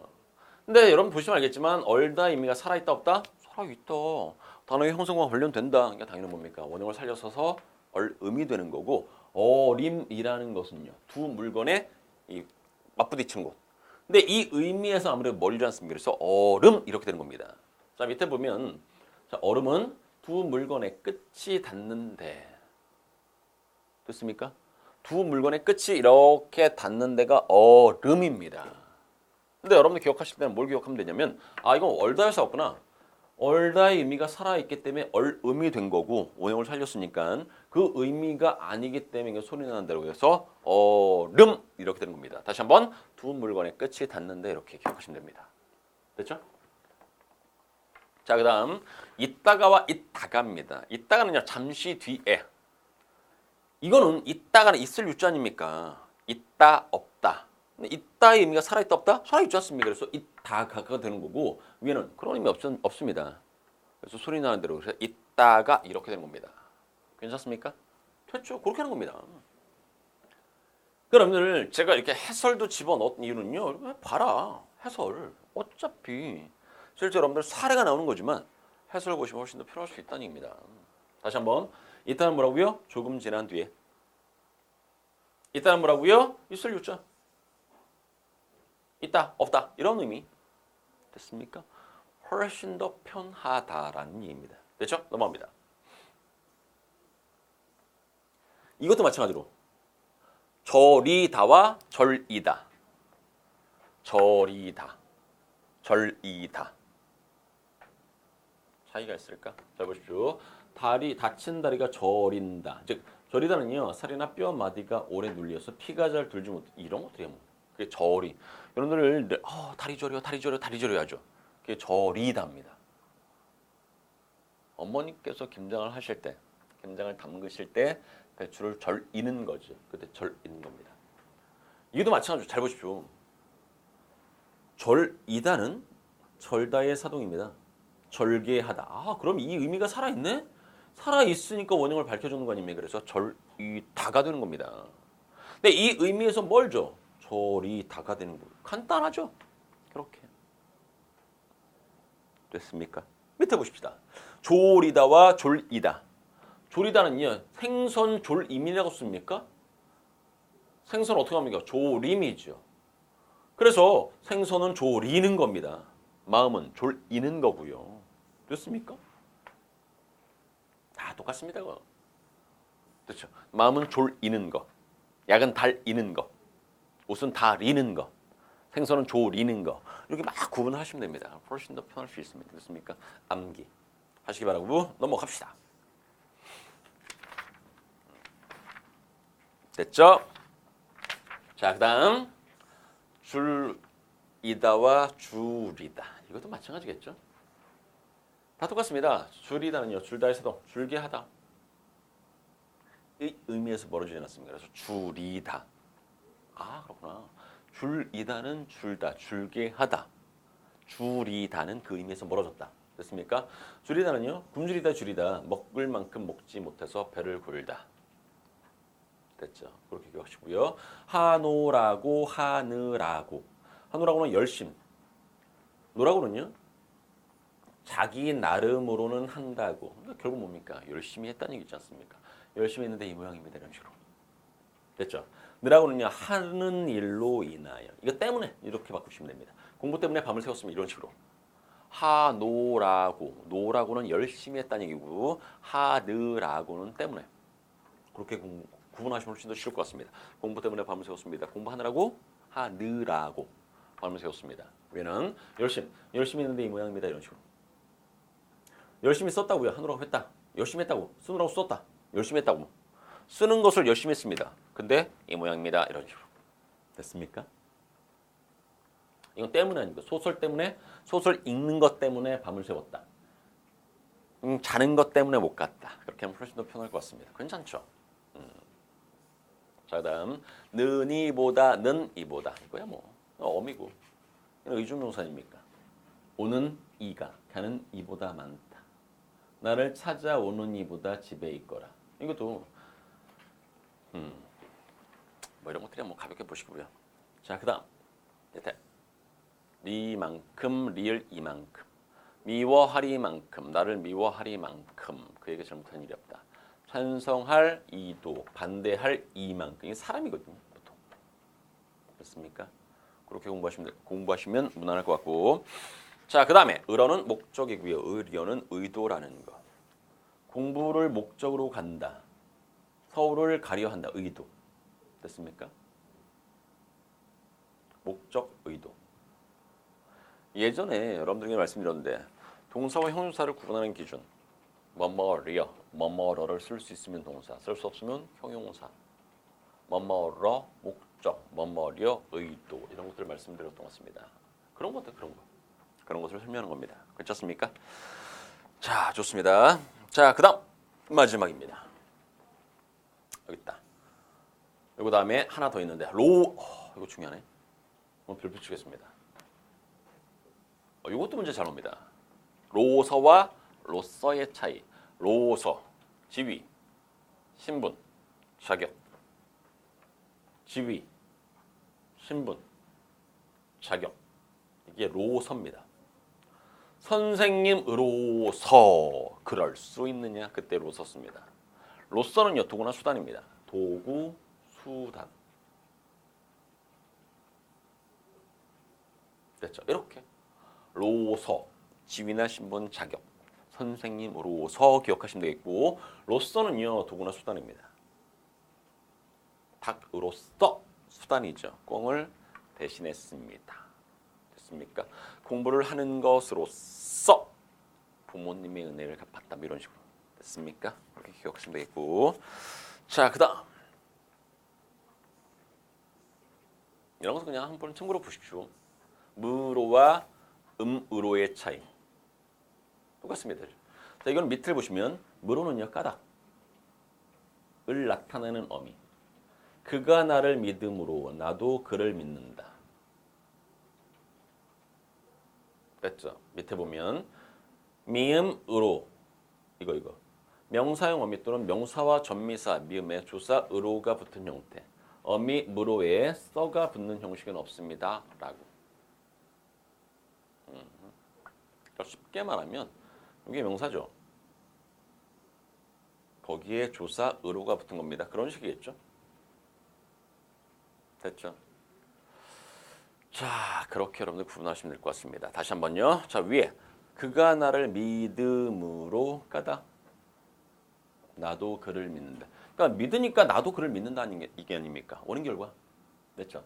근데 여러분 보시면 알겠지만 얼다 의미가 살아있다 없다? 살아있다. 단어의 형성과 관련된다. 그러니까 당연히 뭡니까? 원형을 살려서서 얼음이 되는 거고 어림이라는 것은요. 두 물건의 이 맞부딪힌 곳. 근데 이 의미에서 아무래도 멀지 않습니까? 그래서 얼음 이렇게 되는 겁니다. 자 밑에 보면 자, 얼음은 두 물건의 끝이 닿는데 됐습니까? 두 물건의 끝이 이렇게 닿는 데가 얼음입니다. 근데 여러분들 기억하실 때는 뭘 기억하면 되냐면 아 이건 얼다에서 왔구나. 얼다의 의미가 살아있기 때문에 얼음이 된 거고 원형을 살렸으니까 그 의미가 아니기 때문에 소리 나는 대로 해서 얼음 이렇게 되는 겁니다. 다시 한번 두 물건의 끝이 닿는데 이렇게 기억하시면 됩니다. 됐죠? 자, 그 다음 이따가와 이따가입니다. 이따가는요 잠시 뒤에 이거는 이따가는 있을 유자 아닙니까? 있다 없다. 근데 있다의 의미가 살아있다 없다? 살아있지 않습니까? 그래서 이따가가 되는 거고 위에는 그런 의미 없습니다. 그래서 소리 나는 대로 그래서 있다가 이렇게 되는 겁니다. 괜찮습니까? 됐죠? 그렇게 하는 겁니다. 그러면 제가 이렇게 해설도 집어넣은 이유는요. 봐라. 해설. 어차피 실제 여러분들 사례가 나오는 거지만 해설을 보시면 훨씬 더 편할 수 있다는 얘기입니다. 다시 한번 이따는 뭐라고요? 조금 지난 뒤에. 이따는 뭐라고요? 있을 유자. 있다, 없다 이런 의미 됐습니까? 훨씬 더 편하다라는 얘기입니다. 됐죠? 넘어갑니다. 이것도 마찬가지로 절이다와 절이다. 절이다. 절이다. 차이가 있을까? 잘 보십시오. 다친 다리가 저린다. 즉 저리다는요 살이나 뼈 마디가 오래 눌려서 피가 잘 돌지 못해 이런 거 어떻게 하면 그게 절이 여러분들 다리 저려 다리 저려 다리 저려 하죠. 그게 절이다입니다. 어머니께서 김장을 하실 때 김장을 담그실 때 배추를 절이는 거죠. 그때 절이는 겁니다. 이것도 마찬가지로 잘 보십시오. 절이다는 절다의 사동입니다. 절개하다. 아 그럼 이 의미가 살아있네? 살아있으니까 원형을 밝혀주는 거 아닙니까? 그래서 절이다가 되는 겁니다. 근데 이 의미에서 멀죠? 절이다가 되는 거예요. 간단하죠? 그렇게. 됐습니까? 밑에 보십시다. 졸이다와 졸이다. 졸이다는요. 생선 졸임이라고 씁니까? 생선 어떻게 합니까? 조림이죠. 그래서 생선은 졸이는 겁니다. 마음은 졸이는 거고요. 됐습니까? 다 똑같습니다. 그렇죠. 마음은 졸이는 거. 약은 달이는 거. 옷은 다리는 거. 생선은 조리는 거. 이렇게 막 구분하시면 됩니다. 훨씬 더 편할 수 있습니다. 됐습니까? 암기 하시기 바라고 넘어갑시다. 됐죠? 자, 그 다음 줄이다와 줄이다. 이것도 마찬가지겠죠? 다 똑같습니다. 줄이다는요. 줄다의 사동, 줄게하다. 이 의미에서 멀어지지 않았습니다. 그래서 줄이다. 아 그렇구나. 줄이다는 줄다, 줄게하다. 줄이다는 그 의미에서 멀어졌다. 됐습니까? 줄이다는요. 굶주리다 줄이다. 먹을 만큼 먹지 못해서 배를 굴다. 됐죠? 그렇게 기억하시고요. 하노라고 하느라고. 하노라고는 열심. 노라고는요. 자기 나름으로는 한다고. 그러니까 결국 뭡니까? 열심히 했다는 얘기 있지 않습니까? 열심히 했는데 이 모양입니다. 이런 식으로. 됐죠? 느라고는요. 하는 일로 인하여. 이거 때문에 이렇게 바꾸시면 됩니다. 공부 때문에 밤을 새웠으면 이런 식으로. 하노라고. 노라고는 열심히 했다는 얘기고 하느라고는 때문에. 그렇게 구분하시면 훨씬 더 쉬울 것 같습니다. 공부 때문에 밤을 새웠습니다. 공부하느라고 하느라고 밤을 새웠습니다. 왜냐면 열심히 했는데 이 모양입니다. 이런 식으로. 열심히 썼다고요. 하느라고 했다. 열심히 했다고. 쓰느라고 썼다. 열심히 했다고. 쓰는 것을 열심히 했습니다. 근데 이 모양입니다. 이런 식으로. 됐습니까? 이건 때문에 아니고 소설 때문에 소설 읽는 것 때문에 밤을 새웠다. 자는 것 때문에 못 갔다. 그렇게 하면 훨씬 더 편할 것 같습니다. 괜찮죠? 자, 그다음 는이보다 는 이보다 이거야 뭐 어미고 의중동사입니까? 오는 이가 가는 이보다 많다. 나를 찾아오는 이보다 집에 있거라. 이것도 뭐 이런 것들이 뭐 가볍게 보시고요. 자, 그다음 밑에 리만큼 리을 이만큼 미워하리만큼 나를 미워하리만큼 그에게 잘못한 일이 없다. 찬성할 이도 반대할 이만큼 이게 사람이거든요. 보통 그렇습니까? 그렇게 공부하시면 무난할 것 같고 자, 그 다음에 의어는 목적이고요. 의료는 의도라는 것. 공부를 목적으로 간다. 서울을 가려 한다. 의도. 됐습니까? 목적, 의도. 예전에 여러분들에게 말씀드렸는데 동사와 형용사를 구분하는 기준 뭐뭐리어, 뭐뭐러를 쓸 수 있으면 동사, 쓸 수 없으면 형용사 뭐뭐러, 목적, 뭐뭐려, 의도 이런 것들을 말씀드렸던 것 같습니다. 그런 것들 그런 것을 설명하는 겁니다. 괜찮습니까? 자, 좋습니다. 자, 그 다음 마지막입니다. 여기 있다. 이거 다음에 하나 더 있는데 이거 중요하네. 별표 치겠습니다. 이것도 문제 잘 옵니다. 로서와 로서의 차이. 로서, 지위, 신분, 자격. 지위, 신분, 자격. 이게 로서입니다. 선생님으로서 그럴 수 있느냐? 그때 로서 씁니다. 로서는요 도구나 수단입니다. 도구, 수단. 됐죠? 이렇게 로서, 지위나 신분, 자격. 선생님으로서 기억하시면 되겠고 로서는요 도구나 수단입니다. 닭으로서 수단이죠. 꽁을 대신했습니다. 됐습니까? 공부를 하는 것으로서 부모님의 은혜를 갚았다. 이런 식으로 됐습니까? 그렇게 기억하시면 되겠고 자, 그 다음 이런 것은 그냥 한번 참고로 보십시오. 무로와 음으로의 차이 똑같습니다. 자, 이건 밑을 보시면 무로는요 까닭을 나타내는 어미. 그가 나를 믿음으로 나도 그를 믿는다. 됐죠? 밑에 보면 미음으로 이거 명사형 어미 또는 명사와 전미사 미음에 조사 으로가 붙은 형태. 어미 무로에 써가 붙는 형식은 없습니다. 라고. 쉽게 말하면 이게 명사죠. 거기에 조사 으로가 붙은 겁니다. 그런 식이겠죠. 됐죠? 자, 그렇게 여러분들 구분하시면 될 것 같습니다. 다시 한번요. 자, 위에 그가 나를 믿음으로 까다. 나도 그를 믿는다. 그러니까 믿으니까 나도 그를 믿는다는 이게 아닙니까? 원인 결과. 됐죠?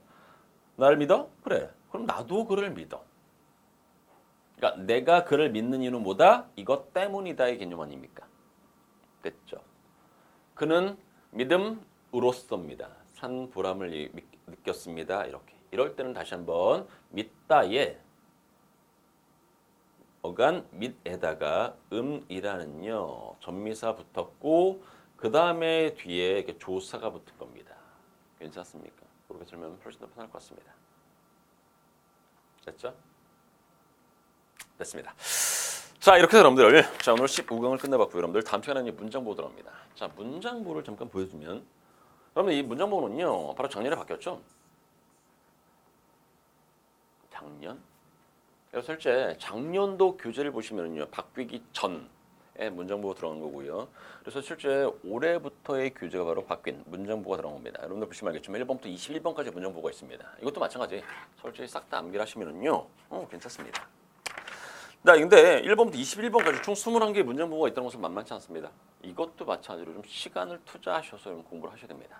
나를 믿어? 그래. 그럼 나도 그를 믿어. 그러니까 내가 그를 믿는 이유는 뭐다? 이것 때문이다의 개념 아닙니까? 됐죠? 그는 믿음으로써입니다. 산 보람을 느꼈습니다. 이렇게. 이럴 때는 다시 한번 믿다에 어간 밑에다가 음이라는요 전미사 붙었고 그 다음에 뒤에 이렇게 조사가 붙은 겁니다. 괜찮습니까? 그렇게 설명하면 훨씬 더 편할 것 같습니다. 됐죠? 됐습니다. 자, 이렇게 해서 여러분들 자 오늘 15강을 끝내봤고요. 여러분들 다음 시간에는 문장보 들어갑니다. 자, 문장보를 잠깐 보여주면 여러분들 이 문장보는요 바로 작년에 바뀌었죠. 작년? 그래서 실제 작년도 교재를 보시면요 바뀌기 전에 문장보가 들어간 거고요. 그래서 실제 올해부터의 교재가 바로 바뀐 문장보가 들어간 겁니다. 여러분들 보시면 알겠지만 1번부터 21번까지 문장보가 있습니다. 이것도 마찬가지. 솔직히 싹 다 암기를 하시면은요 괜찮습니다. 나 근데 1번부터 21번까지 총 21개의 문장보가 있다는 것은 만만치 않습니다. 이것도 마찬가지로 좀 시간을 투자하셔서 공부를 하셔야 됩니다.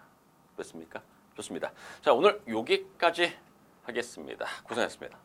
됐습니까? 좋습니다. 자, 오늘 여기까지 하겠습니다. 고생하셨습니다.